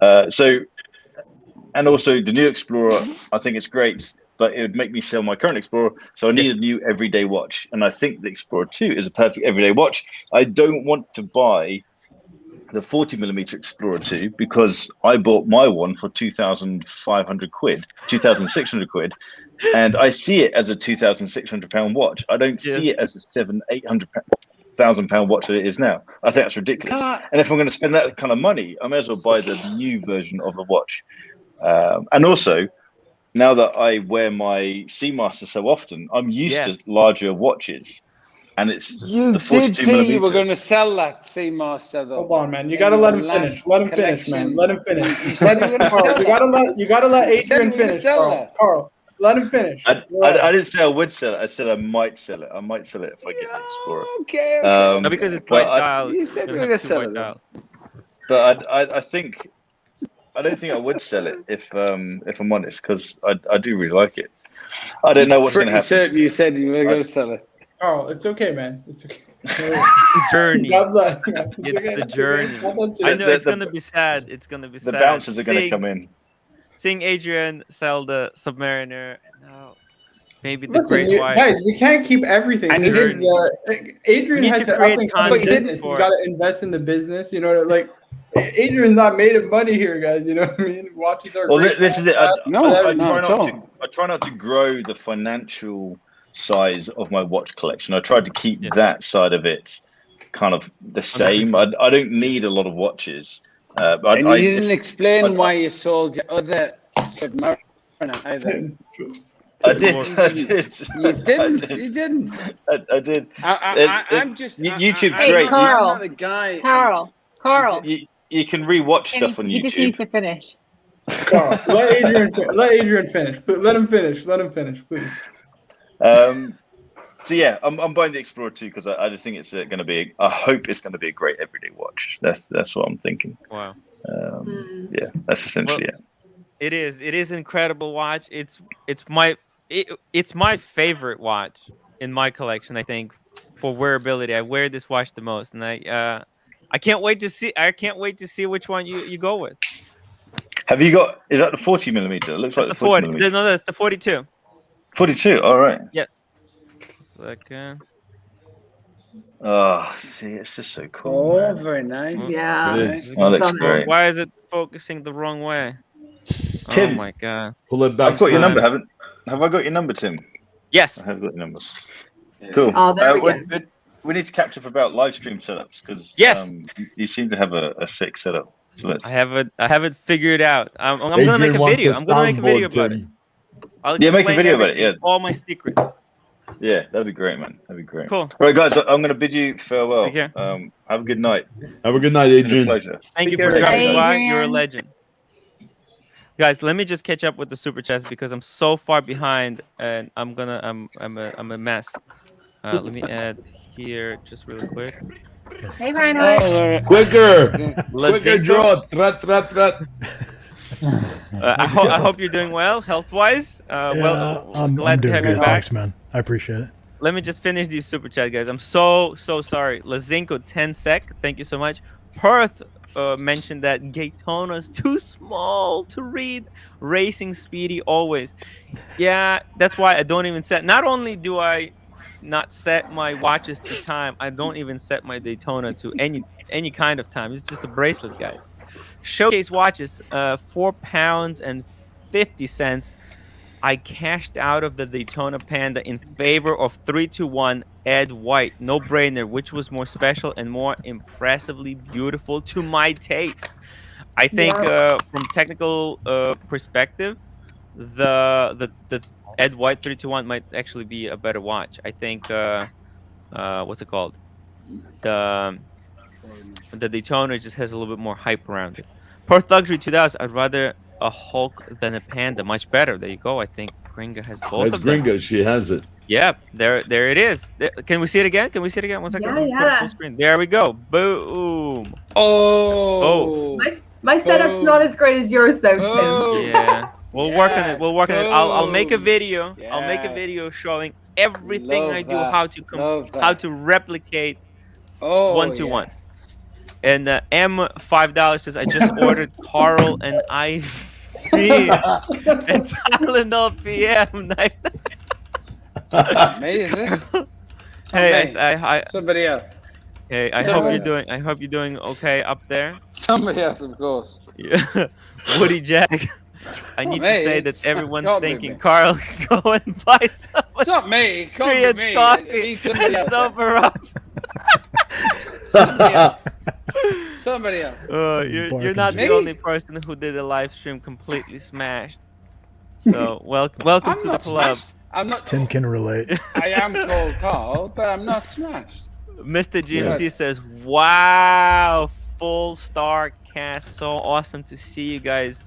And also the new Explorer, I think it's great, but it would make me sell my current Explorer. So I need a new everyday watch. And I think the Explorer 2 is a perfect everyday watch. I don't want to buy the 40mm Explorer 2 because I bought my one for 2,500 quid, 2,600 quid, and I see it as a £2,600 watch. I don't see it as a £700,000 watch that it is now. I think that's ridiculous. And if I'm going to spend that kind of money, I may as well buy the new version of the watch. And also, now that I wear my Seamaster so often, I'm used to larger watches. And it's you did say you were going to sell that Seamaster though. Hold on, man. You got to let him finish. Let him finish, man. Let him finish. You said you were going to sell that. You got to let Adrian finish. Carl, let him finish. I didn't say I would sell it. I said I might sell it. I might sell it if I get the Explorer. Okay. No, because it's white dial. You said you were going to sell it. But I don't think I would sell it if I'm honest, because I do really like it. I don't know what's going to happen. Certain you said you were going to sell it. Oh, it's okay, man. It's okay. It's the journey. It's the journey. I know it's going to be sad. It's going to be sad. The bouncers are going to come in. Seeing Adrian sell the Submariner. No, maybe the Great White. Guys, we can't keep everything. This is, Adrian has to create content. He's got to invest in the business. You know, like Adrian's not made of money here, guys. You know what I mean? Watches are. Well, this is it. I try not to grow the financial size of my watch collection. I tried to keep that side of it kind of the same. I don't need a lot of watches. And you didn't explain why you sold your other Submariner either. I did. You didn't. I did. I'm just YouTube's hey, great. Carl, I'm not a guy. Carl. You can rewatch stuff on YouTube. He just needs to finish. Carl, let Adrian finish. Let him finish. Let him finish, please. So yeah, I'm buying the Explorer 2 because I just think it's going to be. I hope it's going to be a great everyday watch. That's what I'm thinking. Wow. Yeah, that's essentially it. It is an incredible watch. It's my favorite watch in my collection. I think for wearability, I wear this watch the most, and I can't wait to see. I can't wait to see which one you go with. Have you got? Is that the 40mm? It looks like the 40mm. No, that's the 42. 42. All right. Yeah. Second. Oh, see, it's just so cool. Oh, very nice. Yeah. It is. That looks great. Why is it focusing the wrong way? Tim, oh my god. Pull it back. I've got your number. Have I got your number, Tim? Yes. I have got the numbers. Cool. Oh, there we go. We need to catch up about live stream setups because you seem to have a sick setup. So I have it figured out. I'm gonna make a video. I'm gonna make a video about it. I'll explain make a video about it. Yeah, all my secrets. Yeah, that'd be great, man. That'd be great. Cool. All right, guys, I'm going to bid you farewell. Okay. Have a good night. Have a good night, Adrian. Pleasure. Thank you for dropping by. You're a legend. Guys, let me just catch up with the super chats because I'm so far behind and I'm a mess. Let me add here just really quick. Hey, Reinhardt. Quicker draw. Trat. I hope you're doing well, health-wise. I'm glad to doing have you good. back. Thanks, man. I appreciate it. Let me just finish these super chat, guys. I'm so sorry. Lazinko 10 sec. Thank you so much. Perth mentioned that Daytona's too small to read. Racing Speedy always. Yeah, that's why I don't even set. Not only do I not set my watches to time, I don't even set my Daytona to any kind of time. It's just a bracelet, guys. Showcase watches, £4.50. I cashed out of the Daytona Panda in favor of 3-1 Ed White. No brainer. Which was more special and more impressively beautiful to my taste. I think from technical perspective, the Ed White 3-1 might actually be a better watch. I think what's it called? The Daytona just has a little bit more hype around it. Perth Luxury 2000. I'd rather a Hulk than a Panda. Much better. There you go. I think Gringa has both of them. Gringa. She has it. Yeah, there it is. Can we see it again? One second. Yeah. Full screen. There we go. Boom. Oh. My setup's not as great as yours, though, Tim. Yeah. We'll work on it. I'll make a video. Yeah. I'll make a video showing everything I do, how to replicate 1-1. And M$5 says I just ordered Carl and IV and Tylenol PM. Amazing. Hey, I somebody else. Hey, I hope you're doing okay up there. Somebody else, of course. Yeah. Woody Jack. I need to say that everyone's thinking Carl go and buy some. It's not me. It can't be me. Coffee and sober up. Somebody else. You're not the only person who did a live stream completely smashed. So welcome to the club. I'm not. Tim can relate. I am called Carl, but I'm not smashed. Mr. GMT says, "Wow, full star cast, so awesome to see you guys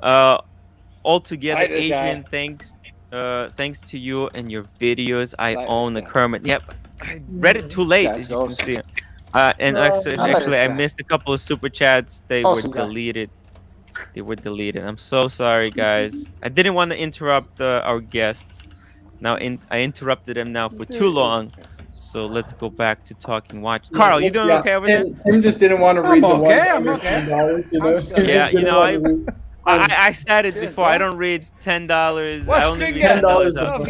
all together." Adrian, thanks to you and your videos. I own the Kermit. Yep, I read it too late, as you can see. And actually, I missed a couple of super chats. They were deleted. I'm so sorry, guys. I didn't want to interrupt our guests. Now I interrupted him now for too long. So let's go back to talking watch. Carl, you doing okay over there? Tim just didn't want to read the one. I'm okay. Yeah, you know, I said it before. I don't read $10. I only read $10 up.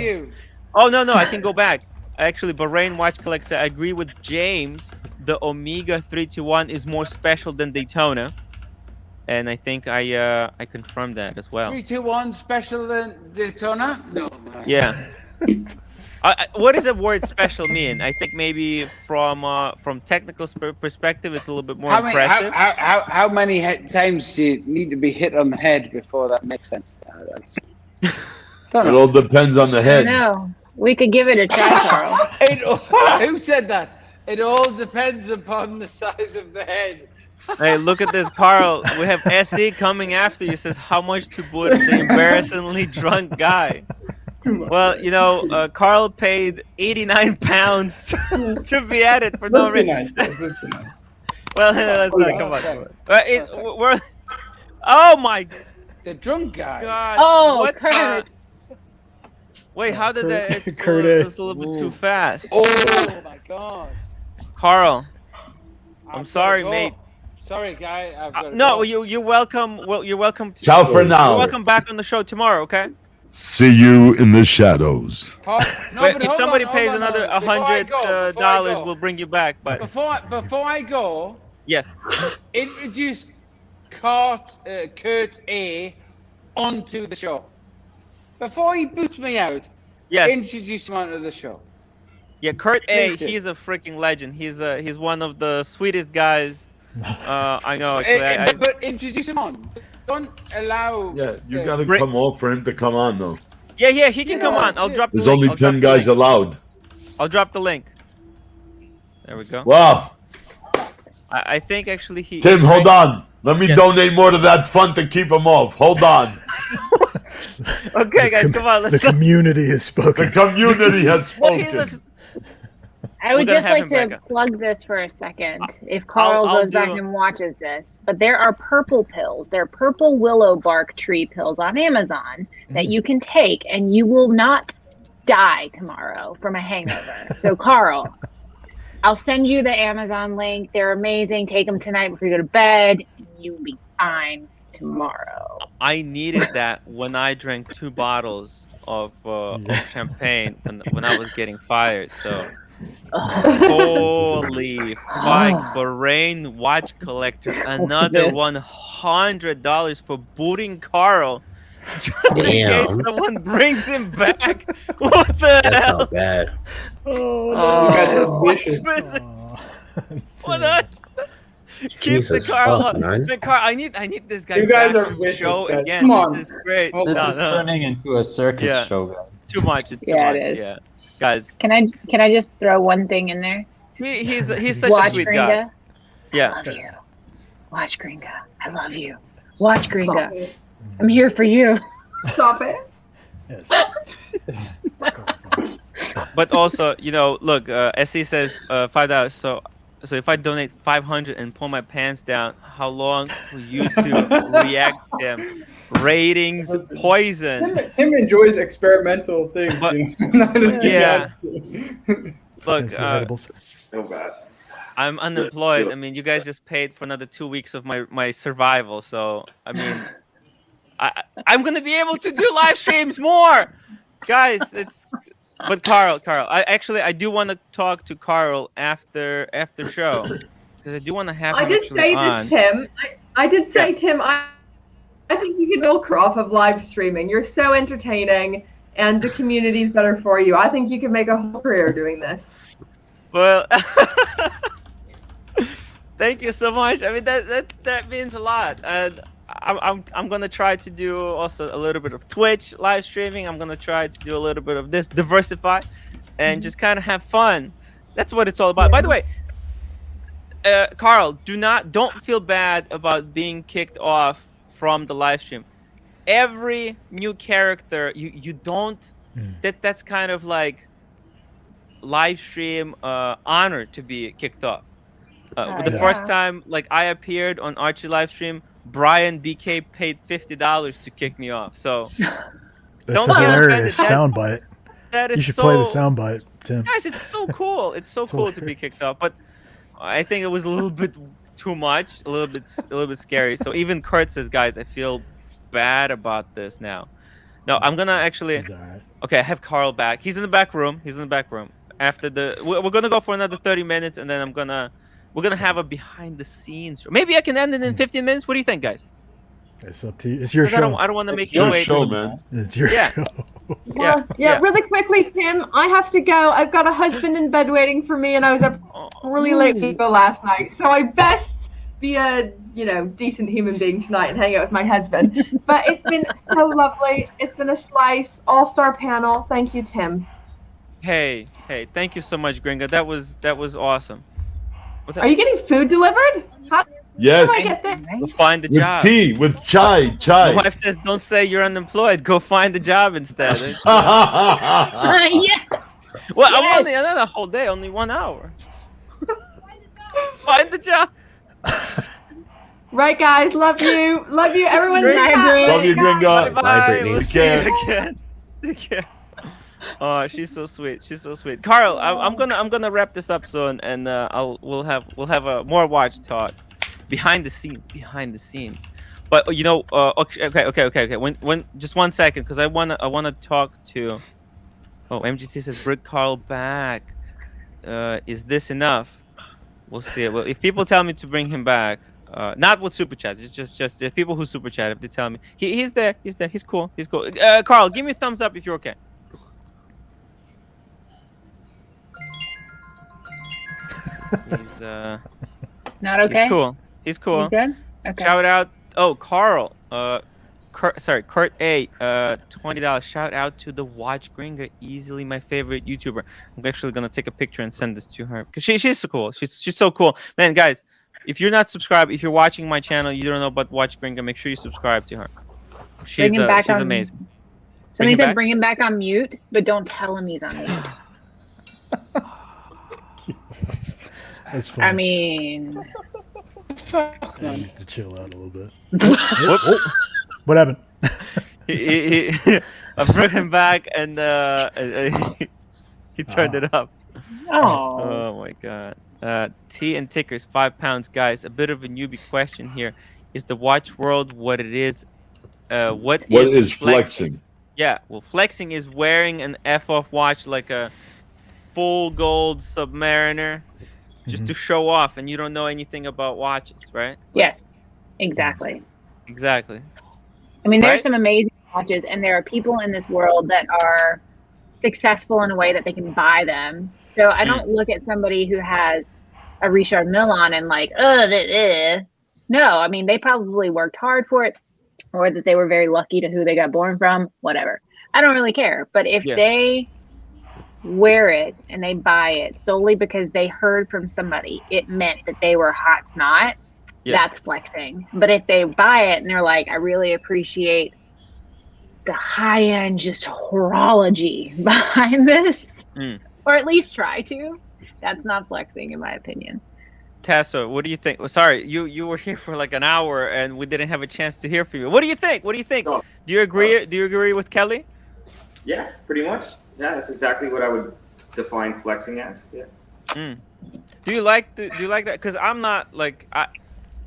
Oh no, I can go back. Actually, Bahrain Watch Collector, I agree with James. The Omega 3-1 is more special than Daytona, and I think I confirmed that as well. 3-1 special than Daytona? No. Yeah. What does the word special mean? I think maybe from technical perspective, it's a little bit more impressive. How many times do you need to be hit on the head before that makes sense? It all depends on the head. No, we could give it a try, Carl. Who said that? It all depends upon the size of the head. Hey, look at this, Carl. We have SE coming after you. Says how much to put the embarrassingly drunk guy. Well, you know, Carl paid £89 to be at it for no reason. Well, let's not come on. Oh my! The drunk guy. God. Oh, what Kurt. Wait, how did that? It's a little bit too fast. Oh my God. Carl, I'm sorry, mate. Sorry, guy. No, you're welcome. Well, you're welcome. Ciao for now. You're welcome back on the show tomorrow. Okay. See you in the shadows. If somebody pays another $100, we'll bring you back. But before I go, yes, introduce Kurt A onto the show before he boots me out. Yes. Introduce him onto the show. Yeah, Kurt A. Please do. He's a freaking legend. He's one of the sweetest guys. I know. Actually, But introduce him on. Don't allow. Yeah, you got to come off for him to come on, though. Yeah, he can come on. I'll drop the There's link. only I'll drop 10 the guys link. allowed. I'll drop the link. There we go. Wow. I think actually he. Tim, hold on. Let me donate more to that fund to keep him off. Hold on. Okay, guys, come on. The community has spoken. The community has spoken. I would We're gonna just have like him to back plug this for a second. If Carl I'll goes back do- and watches this, but there are purple pills. There are purple willow bark tree pills on Amazon that you can take, and you will not die tomorrow from a hangover. So, Carl, I'll send you the Amazon link. They're amazing. Take them tonight before you go to bed, and you'll be fine tomorrow. I needed that when I drank 2 bottles of champagne when I was getting fired. So, holy fuck! Bahrain watch collector, another $100 for booting Carl. Just in case someone brings him back. What the hell? Not bad. You guys are vicious. What the? Keep Jesus the Carl. fuck, man. Man, Carl, I need this guy. You guys back are on the vicious, show guys. again. Come on. This is great. This is turning into a circus show, guys. It's too much. It's too Yeah, much. it is. Yeah, guys. Can I just throw one thing in there? He's such Watch a sweet Gringa. guy. Yeah. I love you. Watch Gringa. I love you. Watch Gringa. I'm here for you. Stop it. Yes. But also, look, SE says $5. So if I donate 500 and pull my pants down, how long will YouTube react to them? Ratings, Listen, poison. Tim enjoys experimental things. But- Not just Yeah. Look, Hence the edibles. So bad. I'm unemployed. I mean, you guys just paid for another 2 weeks of my survival. So, I mean, I'm going to be able to do live streams more. Guys, But Carl, I do want to talk to Carl after show. Because I do want to have him I did actually say on. this, Tim. I did say, Tim, I think you can milk her off of live streaming. You're so entertaining, and the community's better for you. I think you can make a whole career doing this. Well, thank you so much. I mean, that means a lot. And I'm gonna try to do also a little bit of Twitch live streaming. I'm gonna try to do a little bit of this, diversify, and just kind of have fun. That's what it's all about. By the way, Carl, don't feel bad about being kicked off from the live stream. Every new character, you don't. That's kind of like live stream honor to be kicked off. The first time like I appeared on Archie live stream, Brian BK paid $50 to kick me off. So That's don't a get hilarious offended. soundbite. That is You should so, play the soundbite, Tim. Guys, it's so cool. It's so cool to be kicked off, but I think it was a little bit too much, a little bit scary. So even Kurt says, guys, I feel bad about this now. No, I'm gonna actually. Okay, I have Carl back. He's in the back room. After we're gonna go for another 30 minutes, and then we're gonna have a behind the scenes show. Maybe I can end it in 15 minutes. What do you think, guys? It's up to you. It's your show. I don't want to make Your you wait. show, man. It's your show. Yeah, really quickly, Tim, I have to go. I've got a husband in bed waiting for me, and I was up really late last night, so I best be a decent human being tonight and hang out with my husband. But it's been so lovely. It's been a slice, all-star panel. Thank you, Tim. Hey, thank you so much, Gringa. That was awesome. Are you getting food delivered? How Yes. do I get there? Go find the With job. tea, with chai. My wife says, "Don't say you're unemployed. Go find a job instead." Yes. Well, I'm only another whole day, only 1 hour. Find the job. Right, guys. Love you. Love you. Everyone. Love you, Gringa. Bye. We'll Brittany. see you again. Take care. Oh, she's so sweet. Carl, I'm gonna wrap this up soon, and we'll have a more watch talk, behind the scenes. But okay. When just 1 second, because I wanna talk to. Oh, MGC says bring Carl back. Is this enough? We'll see. Well, if people tell me to bring him back, not with super chats, it's just if people who super chat, if they tell me he's there, he's cool. Carl, give me a thumbs up if you're okay. He's not okay. He's cool. He's cool. He's good. Okay. Shout out. Oh, Carl. Kurt A. $20. Shout out to the Watch Gringa. Easily my favorite YouTuber. I'm actually gonna take a picture and send this to her because she's so cool. She's so cool, man. Guys, if you're not subscribed, if you're watching my channel, you don't know about Watch Gringa, make sure you subscribe to her. She's amazing. Somebody said bring him back on mute, but don't tell him he's on mute. That's funny. I mean, he needs to chill out a little bit. What happened? I brought him back and he turned it up. Oh my god. Tea and tickers, 5 pounds, guys. A bit of a newbie question here: is the watch world what it is? What is flexing? Yeah, well, flexing is wearing an F-off watch like a full gold Submariner just to show off, and you don't know anything about watches, right? Yes, exactly. Exactly. I mean, there's some amazing watches, and there are people in this world that are successful in a way that they can buy them. So I don't look at somebody who has a Richard Mille on and like, no, I mean, they probably worked hard for it, or that they were very lucky to who they got born from, whatever. I don't really care. But if they wear it and they buy it solely because they heard from somebody it meant that they were hot snot, that's flexing. But if they buy it and they're like, I really appreciate the high-end just horology behind this, or at least try to, that's not flexing in my opinion. Tasso, what do you think? Sorry, you were here for like an hour and we didn't have a chance to hear from you. What do you think? Do you agree? Do you agree with Kelly? Yeah, pretty much. Yeah, that's exactly what I would define flexing as. Yeah. Do you like that? Because I'm not like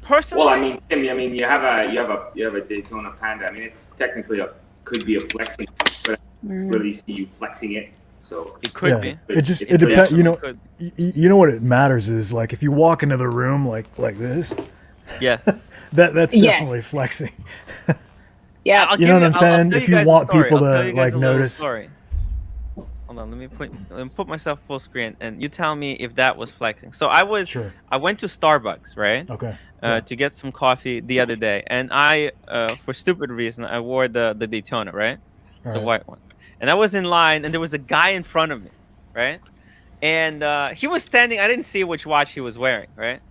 personally. Well, I mean, Tim, you have a Daytona Panda. I mean, it's technically could be a flexing, but I don't really see you flexing it. So it could be. It depends. You know what it matters is like if you walk into the room like this. Yeah. that's definitely flexing. Yeah. You know what I'm saying? If you want people to like notice. Sorry. Hold on. Let me put myself full screen and you tell me if that was flexing. So I went to Starbucks, right? Okay. To get some coffee the other day, and I, for stupid reason, I wore the Daytona, right? The white one. And I was in line, and there was a guy in front of me, right? And he was standing. I didn't see which watch he was wearing, right?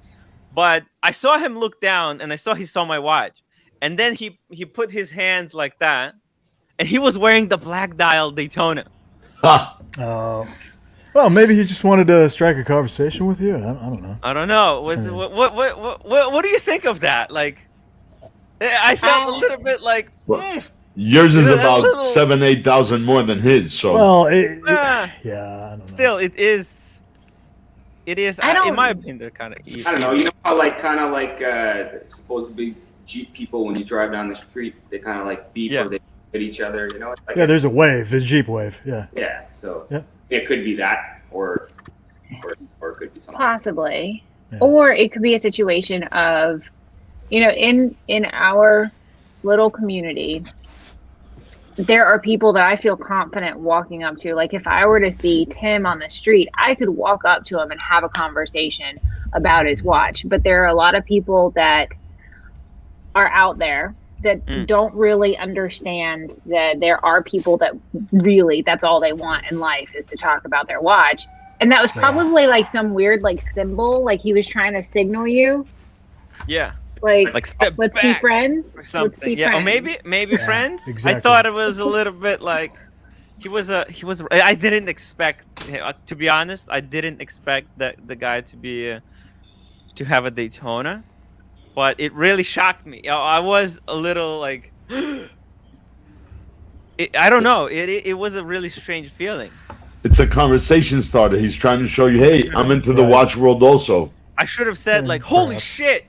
But I saw him look down, and I saw he saw my watch. And then he put his hands like that, and he was wearing the black dial Daytona. Well, maybe he just wanted to strike a conversation with you. I don't know. I don't know. What do you think of that? Like, I felt a little bit like. Yours is about 7,000-8,000 more than his. So well, I don't know. Still, it is. In my opinion, they're kind of. I don't know. You know how kind of supposedly Jeep people when you drive down the street, they kind of like beep or they hit each other. You know. There's a wave. There's Jeep wave. Yeah. Yeah. So it could be that, or it could be something. Possibly, or it could be a situation of, in our little community. There are people that I feel confident walking up to. Like if I were to see Tim on the street, I could walk up to him and have a conversation about his watch. But there are a lot of people that are out there that don't really understand that there are people that really, that's all they want in life is to talk about their watch. And that was probably like some weird like symbol, like he was trying to signal you. Yeah. Like step let's back be friends or something. Let's be Or friends. maybe friends. Exactly. I thought it was a little bit like he was. I didn't expect. To be honest, I didn't expect the guy to be to have a Daytona, but it really shocked me. I was a little like. I don't know. It was a really strange feeling. It's a conversation starter. He's trying to show you, hey, I'm into the watch world also. I should have said like, holy shit.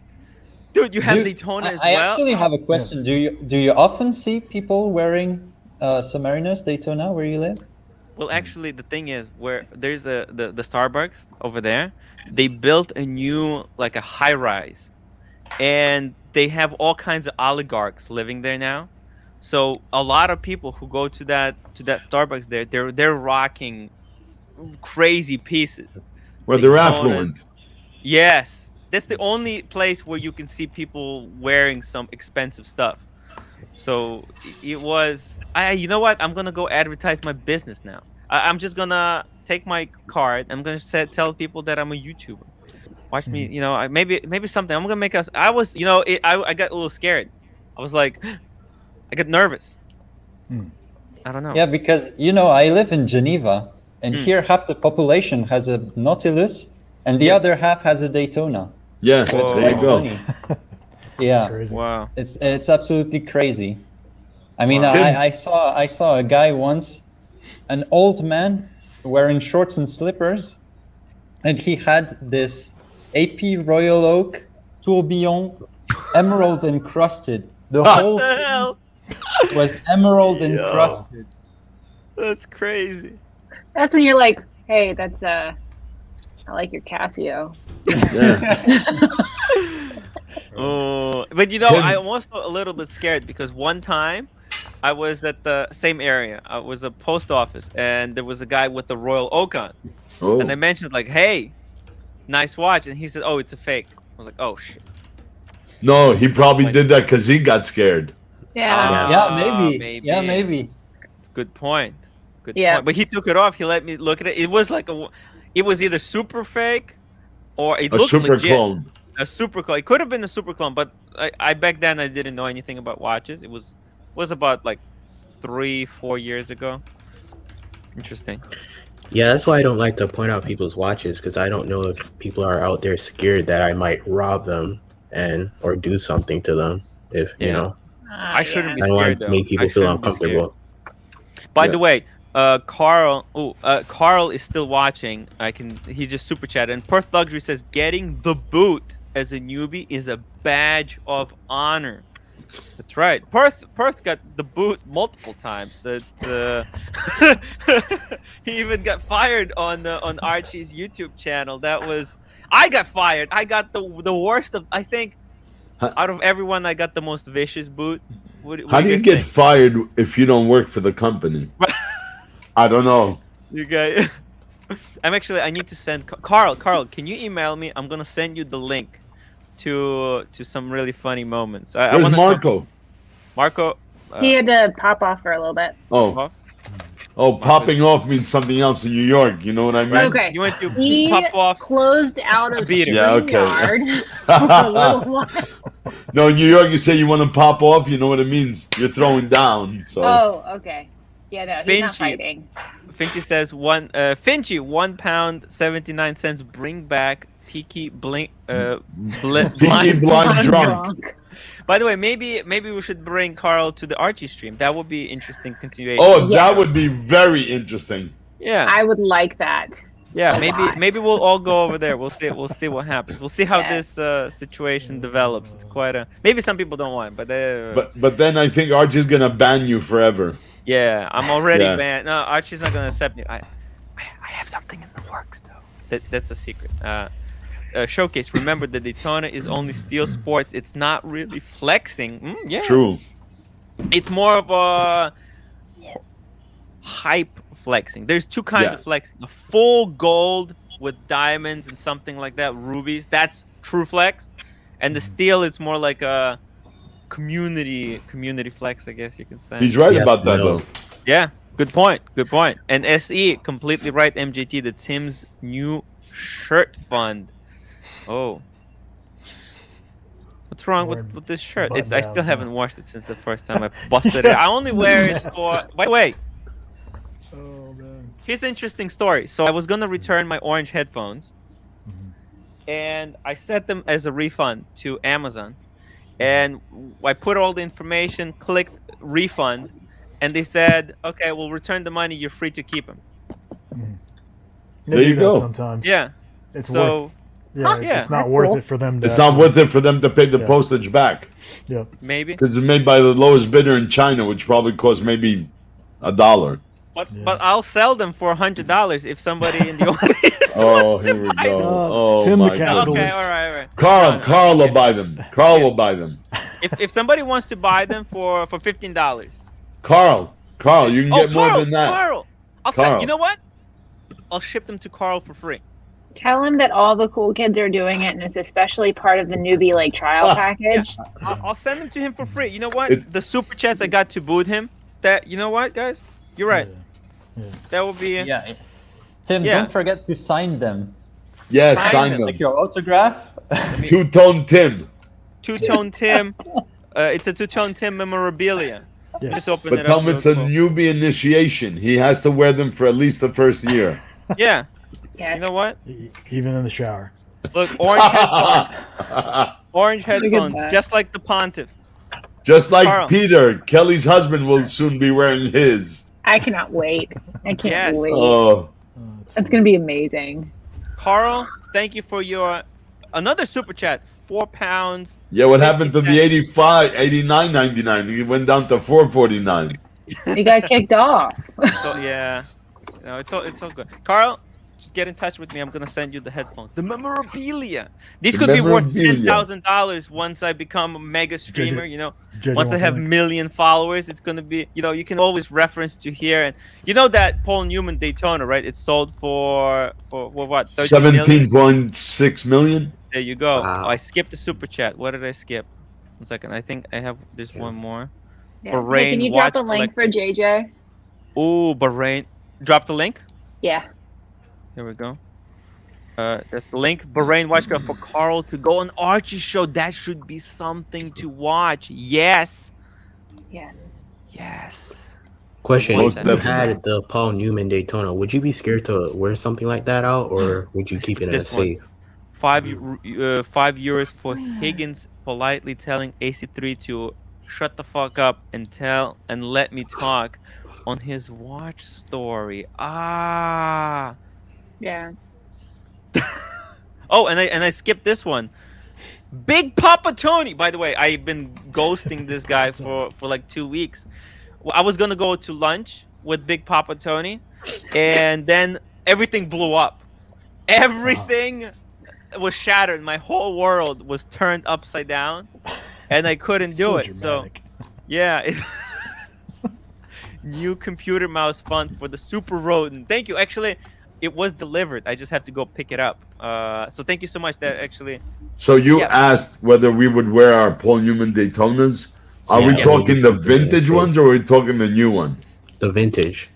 Dude, you have Daytona as well? I actually have a question. Do you often see people wearing Submariners Daytona where you live? Well, actually, the thing is, where there's the Starbucks over there, they built a new like a high rise, and they have all kinds of oligarchs living there now. So a lot of people who go to that Starbucks there, they're rocking crazy pieces. Where they're affluent. Yes, that's the only place where you can see people wearing some expensive stuff. So it was. You know what? I'm gonna go advertise my business now. I'm just gonna take my card. I'm gonna tell people that I'm a YouTuber. Watch me. You know, maybe something. I'm gonna make us. I was. You know, I got a little scared. I was like, I got nervous. I don't know. Yeah, because I live in Geneva, and here half the population has a Nautilus, and the other half has a Daytona. Yeah, so it's there quite you go. funny. Yeah, crazy. Wow, it's absolutely crazy. I mean, Wow. I saw a guy once, an old man wearing shorts and slippers, and he had this AP Royal Oak tourbillon, emerald encrusted. The whole the hell? thing was emerald encrusted. That's crazy. That's when you're like, hey, that's I like your Casio. Oh, but I'm also a little bit scared because one time I was at the same area. I was a post office, and there was a guy with the Royal Oak on. Oh. And I mentioned like, "Hey, nice watch," and he said, "Oh, it's a fake." I was like, "Oh shit." No, he probably did that because he got scared. Maybe. Yeah, maybe. It's a good point. Good Yeah. point. But he took it off. He let me look at it. It was like it was either super fake or it A looked super legit. clone. A super clone. It could have been a super clone, but I back then I didn't know anything about watches. It was about like 3-4 years ago. Interesting. Yeah, that's why I don't like to point out people's watches, because I don't know if people are out there scared that I might rob them or do something to them. If you know, I shouldn't be I don't scared want to though. make people I feel shouldn't be scared. uncomfortable. By the way, Carl is still watching. He just super chatted. And Perth Luxury says getting the boot as a newbie is a badge of honor. That's right. Perth got the boot multiple times. He even got fired on Archie's YouTube channel. I got fired. I got the worst of. I think out of everyone, I got the most vicious boot. What How do you guys get think? fired if you don't work for the company? I don't know. You guys, I need to send Carl. Can you email me? I'm gonna send you the link to some really funny moments. Where's Marco? Marco. He had to pop off for a little bit. Popping off means something else in New York. You know what I mean? Okay. You went to He pop off. closed out of StreamYard for a little while. No, in New York, you say you want to pop off. You know what it means? You're throwing down. So. Oh, okay. Yeah, no, he's not Finchy. fighting. Finchy says Finchy, £1.79. Bring back Peaky Blind Drunk. By the way, maybe we should bring Carl to the Archie stream. That would be interesting continuation. Oh, that would be very interesting. Yeah, I would like that. Yeah, maybe we'll all go over there. We'll see what happens. We'll see how this situation develops. It's quite maybe some people don't want, but then I think Archie's gonna ban you forever. Yeah, I'm already banned. No, Archie's not gonna accept me. I have something in the works though. That's a secret. Showcase. Remember, the Daytona is only steel sports. It's not really flexing. Yeah. True. It's more of a hype flexing. There's two kinds of flexing. A full gold with diamonds and something like that, rubies. That's true flex. And the steel, it's more like a community flex, I guess you can say. He's right about that though. Yeah. Good point. And SE, completely right, MJT. The Tim's new shirt fund. Oh. What's wrong with this shirt? I still haven't washed it since the first time I busted it. I only wear it for... By the way, here's an interesting story. So I was going to return my orange headphones, and I set them as a refund to Amazon. And I put all the information, clicked refund, and they said, okay, we'll return the money. You're free to keep them. There you go. Sometimes. Yeah. It's worth... Yeah, it's not worth it for them to... It's not worth it for them to pay the postage back. Yeah. Maybe. Because it's made by the lowest bidder in China, which probably costs maybe $1. But I'll sell them for $100 if somebody in the audience wants to buy them. Oh, Tim my the capitalist. Okay, all right. Carl will buy them. Carl will buy them. If somebody wants to buy them for $15. Carl, you can get more than that. Carl. I'll send. You know what? I'll ship them to Carl for free. Tell him that all the cool kids are doing it, and it's especially part of the newbie like trial package. I'll send them to him for free. You know what? The super chats I got to boot him. That you know what, guys? You're right. That will be. Yeah. Tim, don't forget to sign them. Yes, sign them. Like your autograph. Two-tone Tim. Two-tone Tim. It's a two-tone Tim memorabilia. Yes. Just open But it tell up him it's real a quick. newbie initiation. He has to wear them for at least the first year. Yeah. Yes. You know what? Even in the shower. Look, orange headphones. Orange headphones, that. just like the pontiff. Just like Carl. Peter, Kelly's husband will soon be wearing his. I cannot wait. I can't Yes. wait. Oh, That's going to be amazing. Carl, thank you for your another super chat. £4. yeah. What happened to the 85, 89.99? He went down to 4.49. He got kicked off. So yeah, no, it's all good. Carl, just get in touch with me. I'm gonna send you the headphones, the memorabilia. These The could be worth memorabilia. $10,000 once I become a mega streamer. You know, JJ once I wants have a link. million followers, it's gonna be. You know, you can always reference to here, and you know that Paul Newman Daytona, right? It sold for what? 13 million? 17.6 million. There you go. Wow. Oh, I skipped the super chat. What did I skip? 1 second. I think I have this one more. Yeah. Bahrain Hey, can you watch drop a link for JJ? Oh, Bahrain. Drop the link. Yeah. Here we go. That's the link. Bahrain watch club for Carl to go on Archie's show. That should be something to watch. Yes. Yes. Yes. Question: Most If you definitely. had the Paul Newman Daytona, would you be scared to wear something like that out, or would you keep it in a This one. safe? 5 euros for Higgins politely telling AC3 to shut the fuck up and let me talk on his watch story. Ah. Yeah. Oh, and I skipped this one. Big Papa Tony. By the way, I've been ghosting this guy for like 2 weeks. Well, I was gonna go to lunch with Big Papa Tony, and then everything blew up. Everything was shattered. My whole world was turned upside down, and I couldn't do So it. dramatic. So, yeah. New computer mouse font for the Super Rodent. Thank you. Actually, it was delivered. I just have to go pick it up. So thank you so much. That actually. So you Yeah. asked whether we would wear our Paul Newman Daytonas. Are we Yeah. talking the vintage ones or are we talking the new one? The vintage.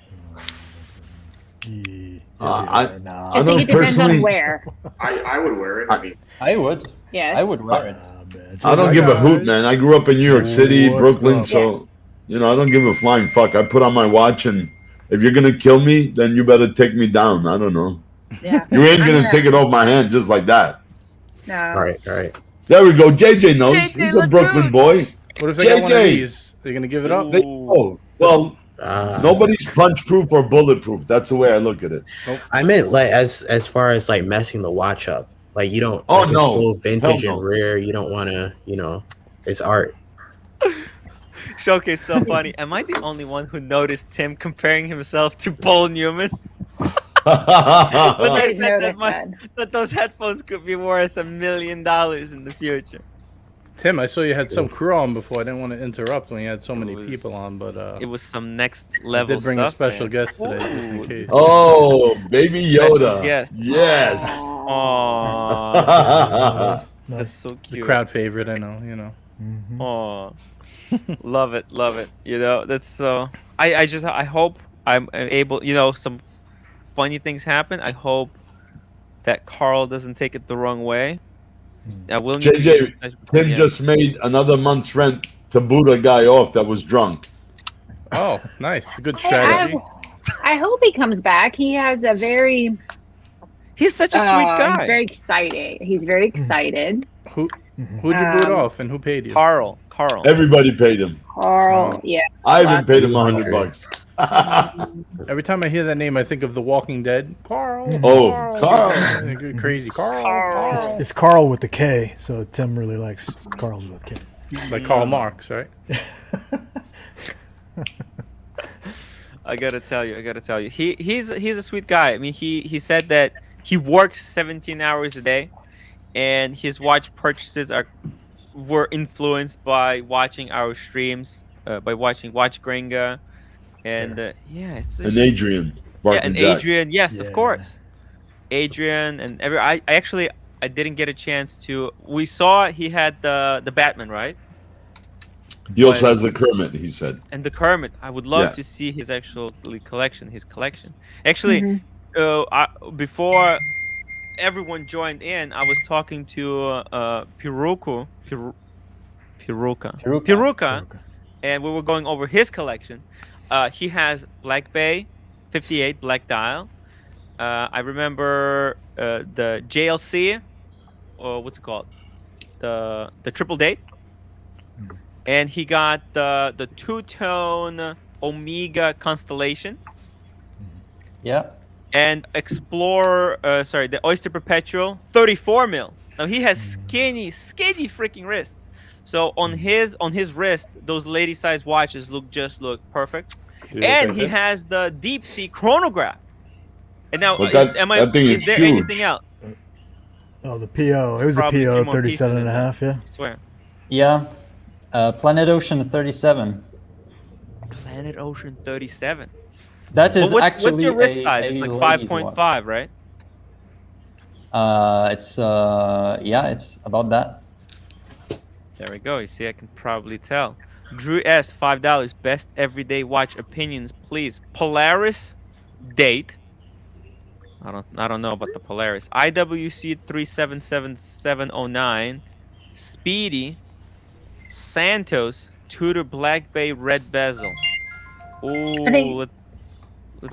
I I don't think it depends personally. on where. I would wear it. I mean, I would. Yes. I would wear it. I don't give a hoot, man. I grew up in New York City, What's Brooklyn, up? so you know I don't give a flying fuck. I put on my watch, and if you're gonna kill me, then you better take me down. I don't know. Yeah. You ain't gonna take it off my hand just like that. No. All right, all right. There we go. JJ knows. JJ, He's a look Brooklyn good. boy. What if they got one of JJ. these? Are you gonna give it up? Oh well, nobody's punch proof or bulletproof. That's the way I look at it. I meant like as far as like messing the watch up. Like you don't. Oh, like, it's no. so vintage Hell and no. rare. You don't want to. You know, it's art. Showcase so funny. Am I the only one who noticed Tim comparing himself to Paul Newman? When I they said noticed that those headphones could be worth $1 million in the future. Tim, I saw you had some crew on before. I didn't want to interrupt when you had so many was- people on, but It was some next I level did bring stuff. a special man. guest today, just in Ooh. case. Oh, baby Special Yoda. guest. Yes. Aww. That's so The cute. crowd favorite, I know. You know. Aww. Love it, love it. You know, that's so. I hope I'm able. You know, some funny things happen. I hope that Carl doesn't take it the wrong way. I will need to get in JJ, touch with Tim him. just made another month's rent to boot a guy off that was drunk. Oh, nice. It's a good Hey, strategy. I hope he comes back. He has a very. He's such a sweet guy. He's very excited. He's very excited. Who'd you boot Um, off, and who paid you? Carl. Everybody paid him. Carl, Oh. yeah. I even paid him $100. Every time I hear that name, I think of The Walking Dead. Carl. Oh, Carl. Crazy Carl. It's Carl with the K, so Tim really likes Carl's with K's. Like Karl Marx, right? I gotta tell you. He's a sweet guy. I mean, he said that he works 17 hours a day, and his watch purchases were influenced by watching our streams, by watching Watch Gringa, and yeah, it's And Adrian. yeah, and BarkandJack. Adrian. Yes, of course. Adrian, and I actually didn't get a chance to. We saw he had the Batman, right? He also has the Kermit, he said. And the Kermit. I would love to see his collection. Actually, before everyone joined in, I was talking to Piruka, and we were going over his collection. He has Black Bay 58 Black Dial. I remember the JLC, or what's it called? The Triple Date. And he got the two-tone Omega Constellation. Yeah. And the Oyster Perpetual 34 mil. Now he has skinny freaking wrists. So on his wrist, those lady-sized watches look perfect. And he has the Deep Sea chronograph. And now, is there anything else? Oh, the PO. It was a PO 37 and a half, yeah. I swear. Yeah. Planet Ocean 37. Planet Ocean 37. That is what's your wrist size? It's like 5.5, right? It's about that. There we go. You see, I can probably tell. Drew S, $5. Best everyday watch opinions, please. Polaris date. I don't know about the Polaris. IWC 377709. Speedy. Santos. Tudor Black Bay red bezel. Ooh,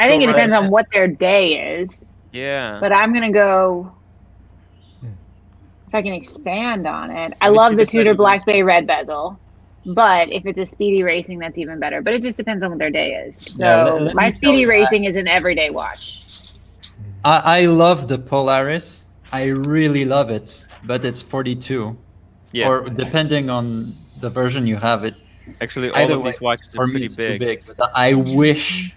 I think it depends on what their day is. Yeah. But I'm gonna go. If I can expand on it, I love the Tudor Black Bay red bezel. But if it's a Speedy Racing, that's even better. But it just depends on what their day is. So my Speedy Racing is an everyday watch. I love the Polaris. I really love it, but it's 42. Yeah. Or depending on the version you have, it. Actually, all of these watches are pretty big. Too big. But I wish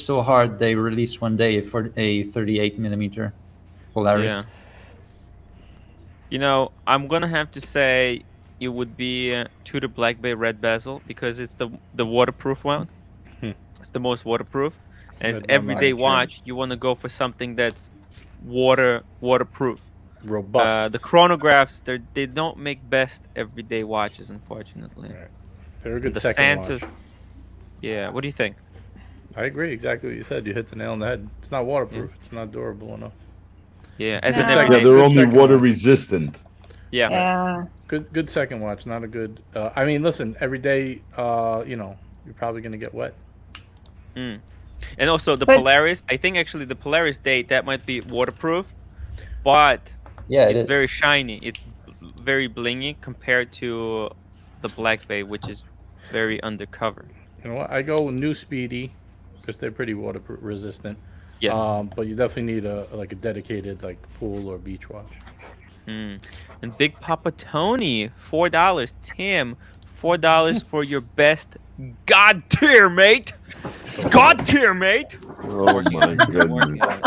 so hard they release one day for a 38mm Polaris. Yeah. You know, I'm gonna have to say it would be Tudor Black Bay red bezel because it's the waterproof one. It's the most waterproof, and it's everyday watch. You want to go for something that's waterproof. Robust. The chronographs, they don't make best everyday watches, unfortunately. Right. They're a good the second Santos, watch. Yeah, what do you think? I agree exactly what you said. You hit the nail on the head. It's not waterproof. It's not durable enough. Yeah, they're only water resistant. Yeah. Good second watch, not a good. I mean, listen, every day, you're probably gonna get wet. And also the Polaris. I think actually the Polaris date that might be waterproof, but it's very shiny. It's very blingy compared to the Black Bay, which is very undercover. You know what? I go new Speedy because they're pretty water resistant. Yeah. But you definitely need a dedicated pool or beach watch. And Big Papa Tony, $4. Tim, $4 for your best God tier, mate. God tier, mate. Oh my goodness.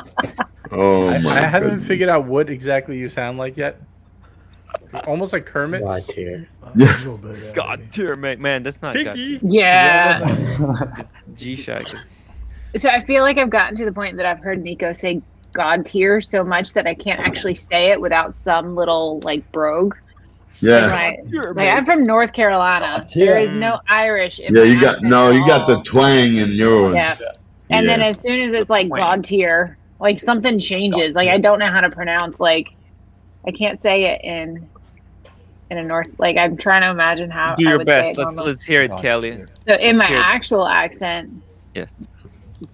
Oh my! I haven't figured out what exactly you sound like yet. Almost like Kermit. God tier. Yeah. God tier, mate. Man, that's not God tier. Yeah. It's G-Shock. So I feel like I've gotten to the point that I've heard Nico say God tier so much that I can't actually say it without some little brogue. Yeah. Right. I'm from North Carolina. There is no Irish in Yeah, my you got accent you got the twang in yours. Yeah. And then as soon as it's God tier, something changes. I don't know how to pronounce I can't say it in a North. I'm trying to imagine how. Do I your would best. say it Let's hear it, Kelly. So in my actual accent. Yes.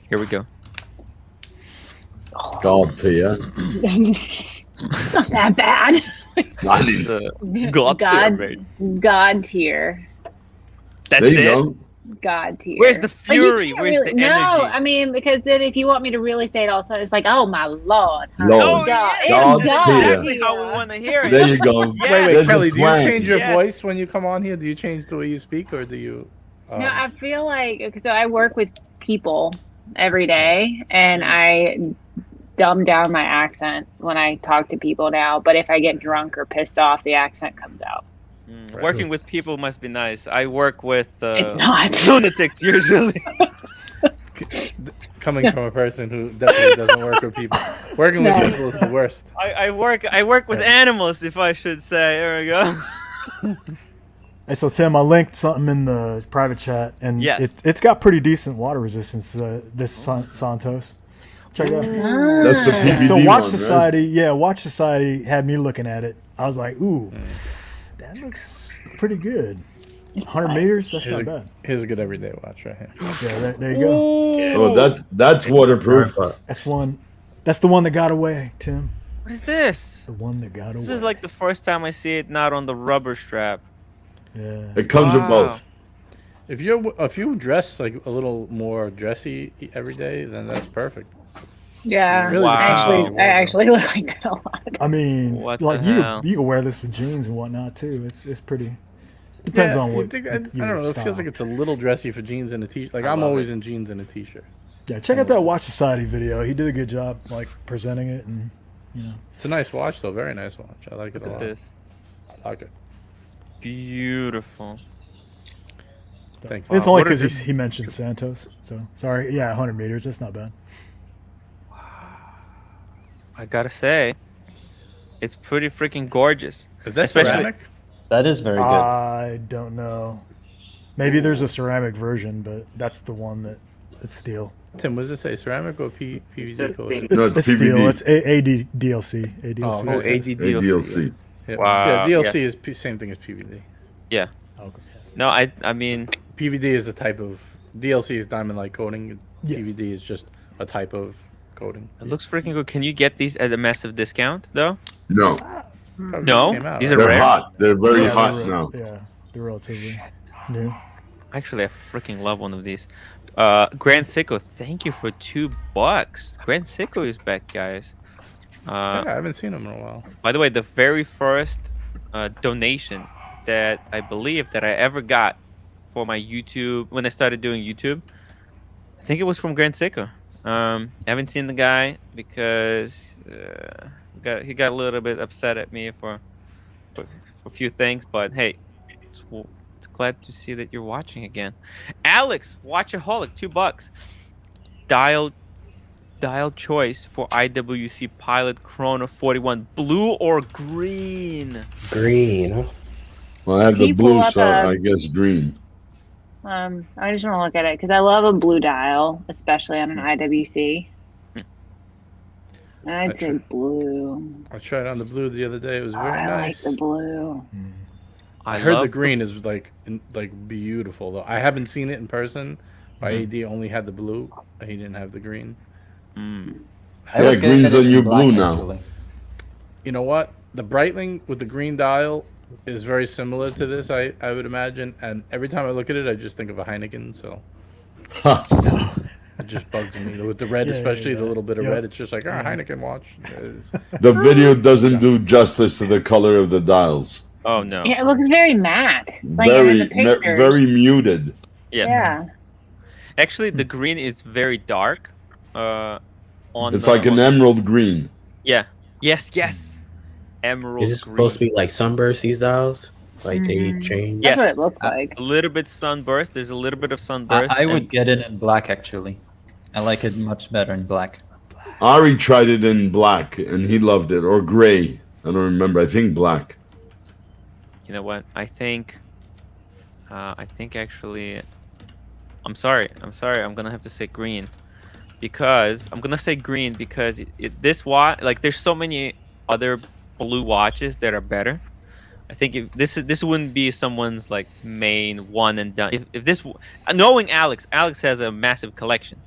Here we go. God tier. Not that bad. God tier, mate. God tier. That's there you it. Go. God tier. Where's the fury? Where's the energy? No, I mean because then if you want me to really say it also, it's oh my Lord. Lord. God tier. Exactly how we want to hear it. There you go. Yes. Wait, Kelly, do you change your Yes. voice when you come on here? Do you change the way you speak, or do you? No, I feel so I work with people every day, and I dumb down my accent when I talk to people now. But if I get drunk or pissed off, the accent comes out. Right. Working with people must be nice. I work with it's not lunatics usually. coming from a person who definitely doesn't work with people. Working with people is the worst. I work with animals, if I should say. There we go. Hey, so Tim, I linked something in the private chat, and it's got pretty decent water resistance. This Santos, check it out. That's the PVD So Watch one, Society, right? Watch Society had me looking at it. I was like, ooh, that looks pretty good. 100 meters, that's not bad. Here's a good everyday watch right here. Yeah, there you go. Oh, that's waterproof. That's one. That's the one that got away, Tim. What is this? The one that got away. This is like the first time I see it not on the rubber strap. Yeah. It comes with both. If you dress like a little more dressy every day, then that's perfect. Yeah, Really I actually look like that a lot. I mean, What like the hell? you can wear this with jeans and whatnot too. It's pretty. Depends on what. I don't know. It feels like it's a little dressy for jeans and a t-shirt. Like I'm always in jeans and a t-shirt. Yeah, check out that Watch Society video. He did a good job, like presenting it, and it's a nice watch, though. Very nice watch. I like it a lot. This. I like it. Beautiful. Thank you. It's only because he mentioned Santos. So sorry. Yeah, 100 meters. That's not bad. I gotta say, it's pretty freaking gorgeous. Is that ceramic? That is very good. I don't know. Maybe there's a ceramic version, but that's the one that's steel. Tim, what does it say? Ceramic or PVD coated? It's steel. It's ADDLC. ADLC. Oh, ADDLC. Yeah. Wow. Yeah, DLC is same thing as PVD. Yeah. Okay. No, I mean, PVD is a type of DLC is diamond light coating. Yeah. PVD is just a type of coating. it looks freaking good. Can you get these at a massive discount though? No, Probably No, just came out, these right? are they're rare. hot. They're very hot now. Yeah, they're relatively new. Actually, I freaking love one of these. Grand Sicko, thank you for $2. Grand Sicko is back, guys. Yeah, I haven't seen him in a while. By the way, the very first donation that I believe that I ever got for my YouTube when I started doing YouTube, I think it was from Grand Sicko. I haven't seen the guy because he got a little bit upset at me for a few things, but hey, it's glad to see that you're watching again. Alex, Watchaholic, $2. Dial choice for IWC Pilot Chrono 41, blue or green? Green. Well, I have Can the you pull blue, up so a- I guess green. I just want to look at it because I love a blue dial, especially on an IWC. I'd say blue. I tried on the blue the other day. It was very I nice. like the blue. I heard the love green is like beautiful though. I haven't seen it in person. My AD only had the blue. He didn't have the green. Yeah, green's the new blue now. Actually. You know what? The Breitling with the green dial is very similar to this. I would imagine. And every time I look at it, I just think of a Heineken. So it just bugs me with the red, especially the little bit of red. It's just like Heineken watch. The video doesn't do justice to the color of the dials. Oh no. Yeah, it looks very matte. Like in the pictures. Very muted. Yes. Yeah. Actually, the green is very dark. It's like an emerald green. Yeah. Yes. Emerald Is it green. supposed to be like sunburst, these dials? Like they change? That's what it looks like. A little bit sunburst. There's a little bit of sunburst. I would get it in black, actually. I like it much better in black. Ari tried it in black, and he loved it. Or gray. I don't remember. I think black. You know what? I think actually, I'm sorry. I'm gonna have to say green, because this watch, like, there's so many other blue watches that are better. I think if this wouldn't be someone's like main one and done. If this, knowing Alex has a massive collection,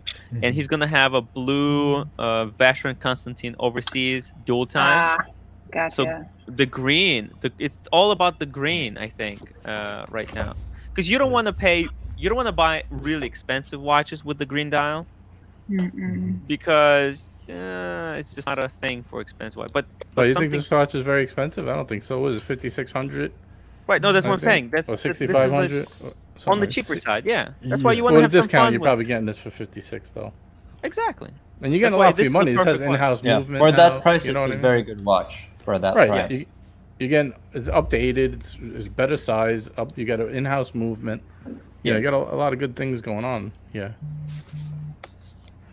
and he's gonna have a blue Vacheron Constantin overseas dual time. Gotcha. So the green, it's all about the green, I think, right now, because you don't want to buy really expensive watches with the green dial, because it's just not a thing for expensive watch. But you think this watch is very expensive? I don't think so. What is it, 5,600? Right. No, that's what I'm saying. That's or this is 6,500 on the cheaper side. Yeah, that's why you want to have a some discount. fun You're with. probably getting this for 56 though. Exactly. And you're getting a That's why lot for this your is money. the It says perfect one. in-house Yeah, movement. for that now, price, you know it's what a I mean? very good watch. For that Right. price. You're getting it's updated. It's better size. You got an in-house movement. Yeah, you got a lot of good things going on. Yeah.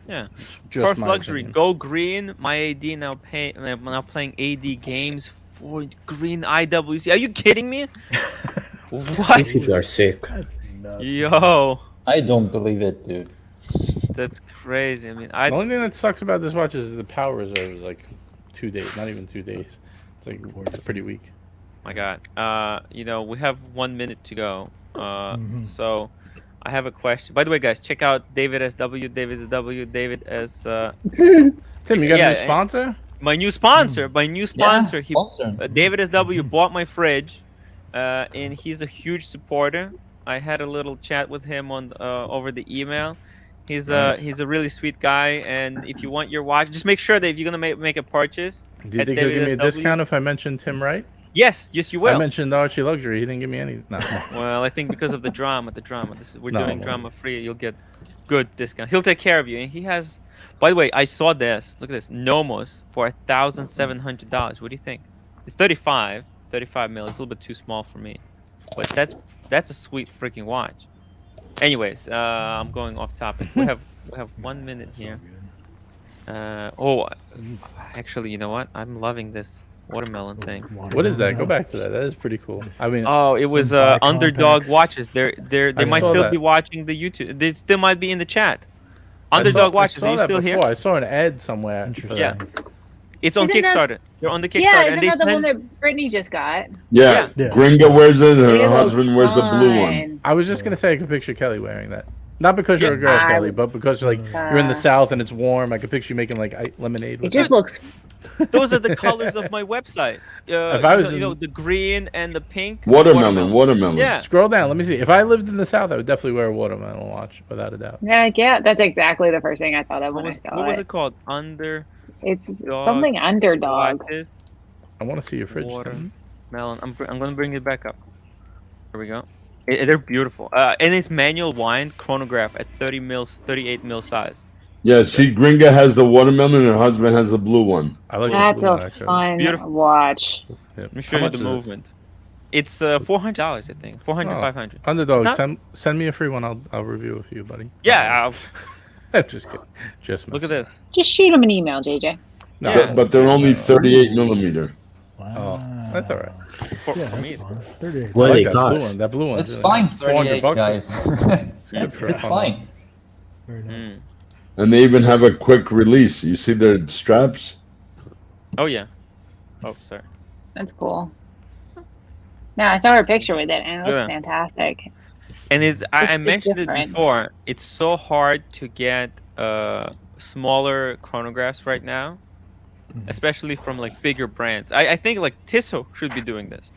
Yeah. Just Perf my luxury. opinion. Go green. My AD now playing AD games for green IWC. Are you kidding me? What? These people are sick. That's nuts. Yo, I don't believe it, dude. that's crazy. I mean, The only thing that sucks about this watch is the power reserve is like 2 days, not even 2 days. It's like it's pretty weak. My God. We have 1 minute to go. So I have a question. By the way, guys, check out David SW, David SW, David S. Tim, you got a new sponsor? My new sponsor. Sponsor. David SW bought my fridge, and he's a huge supporter. I had a little chat with him on over the email. He's a really sweet guy, and if you want your watch, just make sure that if you're gonna make a purchase. Do you think he'll give me a discount if I mention Timwrite? Yes, you will. I mentioned Archie Luxury. He didn't give me any. No. Well, I think because of the drama. We're doing drama free. You'll get good discount. He'll take care of you, and he has. By the way, I saw this. Look at this. Nomos for $1,700. What do you think? It's 35 mil. It's a little bit too small for me, but that's a sweet freaking watch. Anyways, I'm going off topic. We have 1 minute here. Actually, you know what? I'm loving this watermelon thing. What is that? Go back to that. That is pretty cool. I mean, it was Underdog Watches. They might still be watching the YouTube. They still might be in the chat. Underdog Watches. Are you still here? I saw an ad somewhere. Yeah, it's on Kickstarter. They're on the Kickstarter. Yeah, and isn't that the one that Brittany just got? Yeah. Gringa wears it. Her husband wears the blue one. I was just gonna say I could picture Kelly wearing that. Not because you're a girl, Kelly, but because you're in the South and it's warm. I could picture you making like lemonade. It just looks. Those are the colors of my website. If I was the green and the pink. Watermelon. Yeah. Scroll down. Let me see. If I lived in the South, I would definitely wear a watermelon watch, without a doubt. Yeah, that's exactly the first thing I thought of when I saw it. What was it called? It's something Underdog. Watches. I want to see your fridge. Watermelon. I'm going to bring it back up. There we go. They're beautiful. And it's manual wind chronograph at 38 mil size. Yeah, see, Gringa has the watermelon and her husband has the blue one. I like That's a fun watch. Let me show you the movement. It's $400, I think. 400, 500. Underdog, send me a free one. I'll review it for you, buddy. Yeah. I'm just kidding. Just look at this. Just shoot him an email, JJ. No, but they're only 38 millimeter. Oh, that's all right. For me, it's 38. What do they that cost? blue one. That blue one. It's fine. 38, $400, guys. It's good for It's fun. fine. Very nice. And they even have a quick release. You see their straps? Oh, yeah. Oh, sorry. That's cool. No, I saw her picture with it, and it looks Yeah. fantastic. And I Just mentioned it different. before. It's so hard to get smaller chronographs right now, especially from like bigger brands. I think like Tissot should be doing this.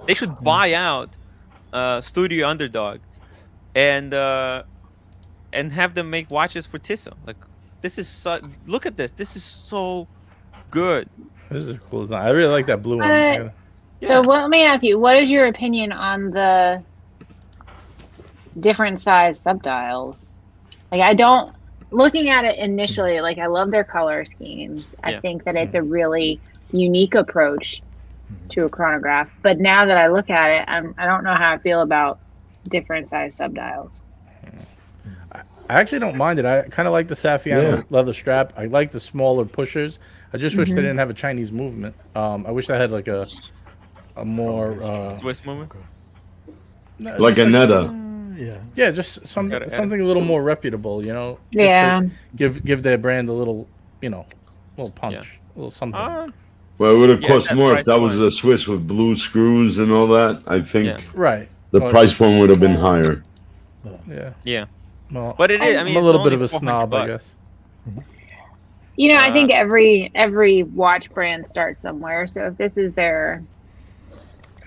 They should buy out Studio Underdog and have them make watches for Tissot. Like this is look at this. This is so good. This is a cool design. I really like that blue one. So let me ask you, what is your opinion on the different size subdials? Like looking at it initially, like I love their color schemes. I think that it's a really unique approach to a chronograph. But now that I look at it, I don't know how I feel about different size subdials. I actually don't mind it. I kind of like the Saffiano leather strap. I like the smaller pushers. I just wish they didn't have a Chinese movement. I wish I had like a more Swiss movement. Like a Netta. Yeah, just something a little more reputable, you know. Just Yeah. to give their brand a little, little punch, a little something. Well, it would have cost that more price if that was point. a Swiss with blue screws and all that. I think Right. the Well, price point would have been higher. Yeah. Yeah. Well, But it is. I mean, I'm a it's little bit only of a snob, I guess. You know, I think every watch brand starts somewhere. So if this is their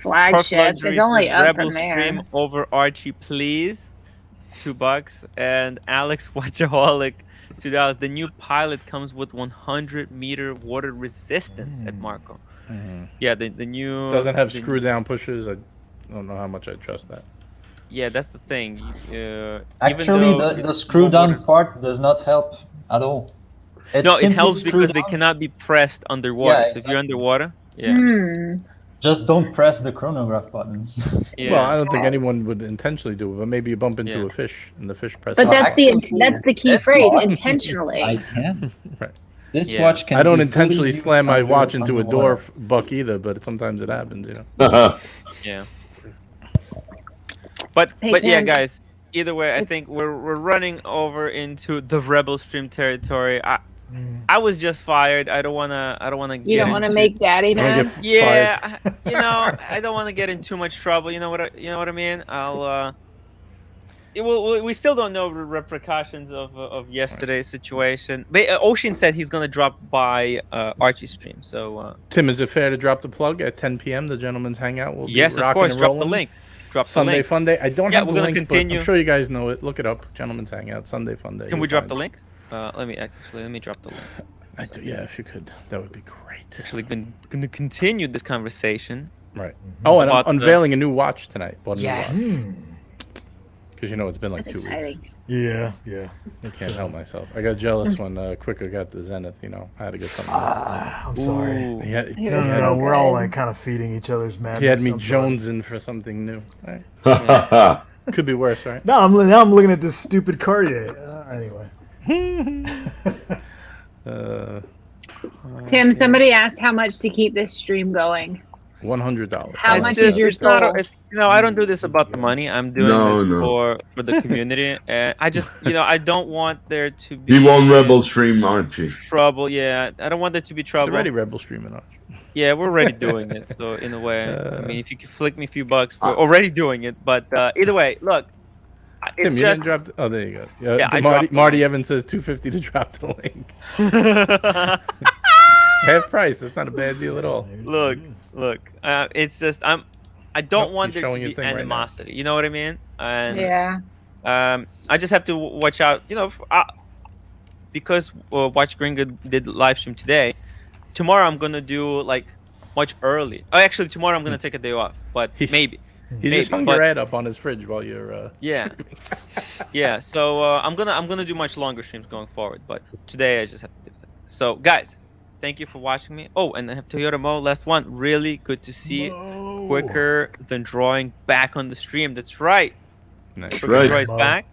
flagship, it's only up Rebel from there. Stream over Archie, please. $2. And Alex Watchaholic, $2. The new Pilot comes with 100-meter water resistance at Marco. Yeah, the new Doesn't have screw down pushers. I don't know how much I trust that. Yeah, that's the thing. Actually, the screw down part does not help at all. It's no, it simply helps screw because they down. cannot be pressed underwater. Yeah, So if you're underwater, Just don't press the chronograph buttons. Well, I don't think anyone would intentionally do it, but maybe you bump into a fish and the fish press. But that's the key phrase, intentionally. I can. Right. This watch can. I don't be intentionally fully slam my used watch into a underwater. door, Buck, either, but sometimes it happens, you know. Yeah. But Hey, yeah, Tim. guys. Either way, I think we're running over into the Rebel Stream territory. I was just fired. I don't wanna. You don't want to make Daddy mad. Yeah, you know, I don't want to get in too much trouble. You know what I mean? We still don't know the repercussions of yesterday's situation. But Ocean said he's gonna drop by Archie's stream. So Tim, is it fair to drop the plug at 10 p.m. The Gentleman's Hangout will be yes, of rocking course. and Drop the rolling? link. Drop the Sunday link. Fun Day. I don't have the we're gonna link, continue. but I'm sure you guys know it. Look it up. Gentleman's Hangout. Sunday Fun Day. Can we You'll drop find the it. link? Let me drop the link. Yeah, if you could, that would be great. Actually, going to continue this conversation. Right. Oh, and I'm about unveiling a new watch tonight. Yes. Because you know it's been like 2 weeks. Yeah. I can't help myself. I got jealous when Quicker got the Zenith. You know, I had to get something. I'm sorry. No, we're all like kind of feeding each other's madness. He had me I'm sorry. jonesing for something new. Right. Could be worse, right? No, now I'm looking at this stupid Cartier. Anyway. Tim, somebody asked how much to keep this stream going. $100. How much is your soul? I don't do this about the money. I'm doing this for the community, and I just, I don't want there to be. He won't Rebel Stream, Archie. Trouble, yeah. I don't want there to be trouble. It's already Rebel streaming, Archie. Yeah, we're already doing it. So in a way, I mean, if you could flick me a few bucks for already doing it, but either way, look. It's Tim, you just didn't drop. Oh, there you go. Yeah, Marty Evans says $250 to drop the link. Half price. That's not a bad deal at all. Look. It's just I don't want there to showing your be thing right now. animosity. You know what I mean? And Yeah. I just have to watch out. Because Watch Gringo did live stream today. Tomorrow I'm gonna do like much early. Oh, actually, tomorrow I'm gonna take a day off, but maybe. He just hung your ad up on his fridge while you're. Yeah. Yeah. So I'm gonna do much longer streams going forward, but today I just have to do that. So guys, thank you for watching me. Oh, and I have Toyota Mo, last one. Really good to see Quicker Than Drawing back on the stream. That's right. Nice. Quicker Than Drawing's back.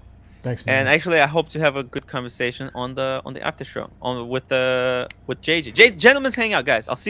Thanks, man. And actually, I hope to have a good conversation on the after show with JJ. Gentlemen's Hangout, guys. I'll see.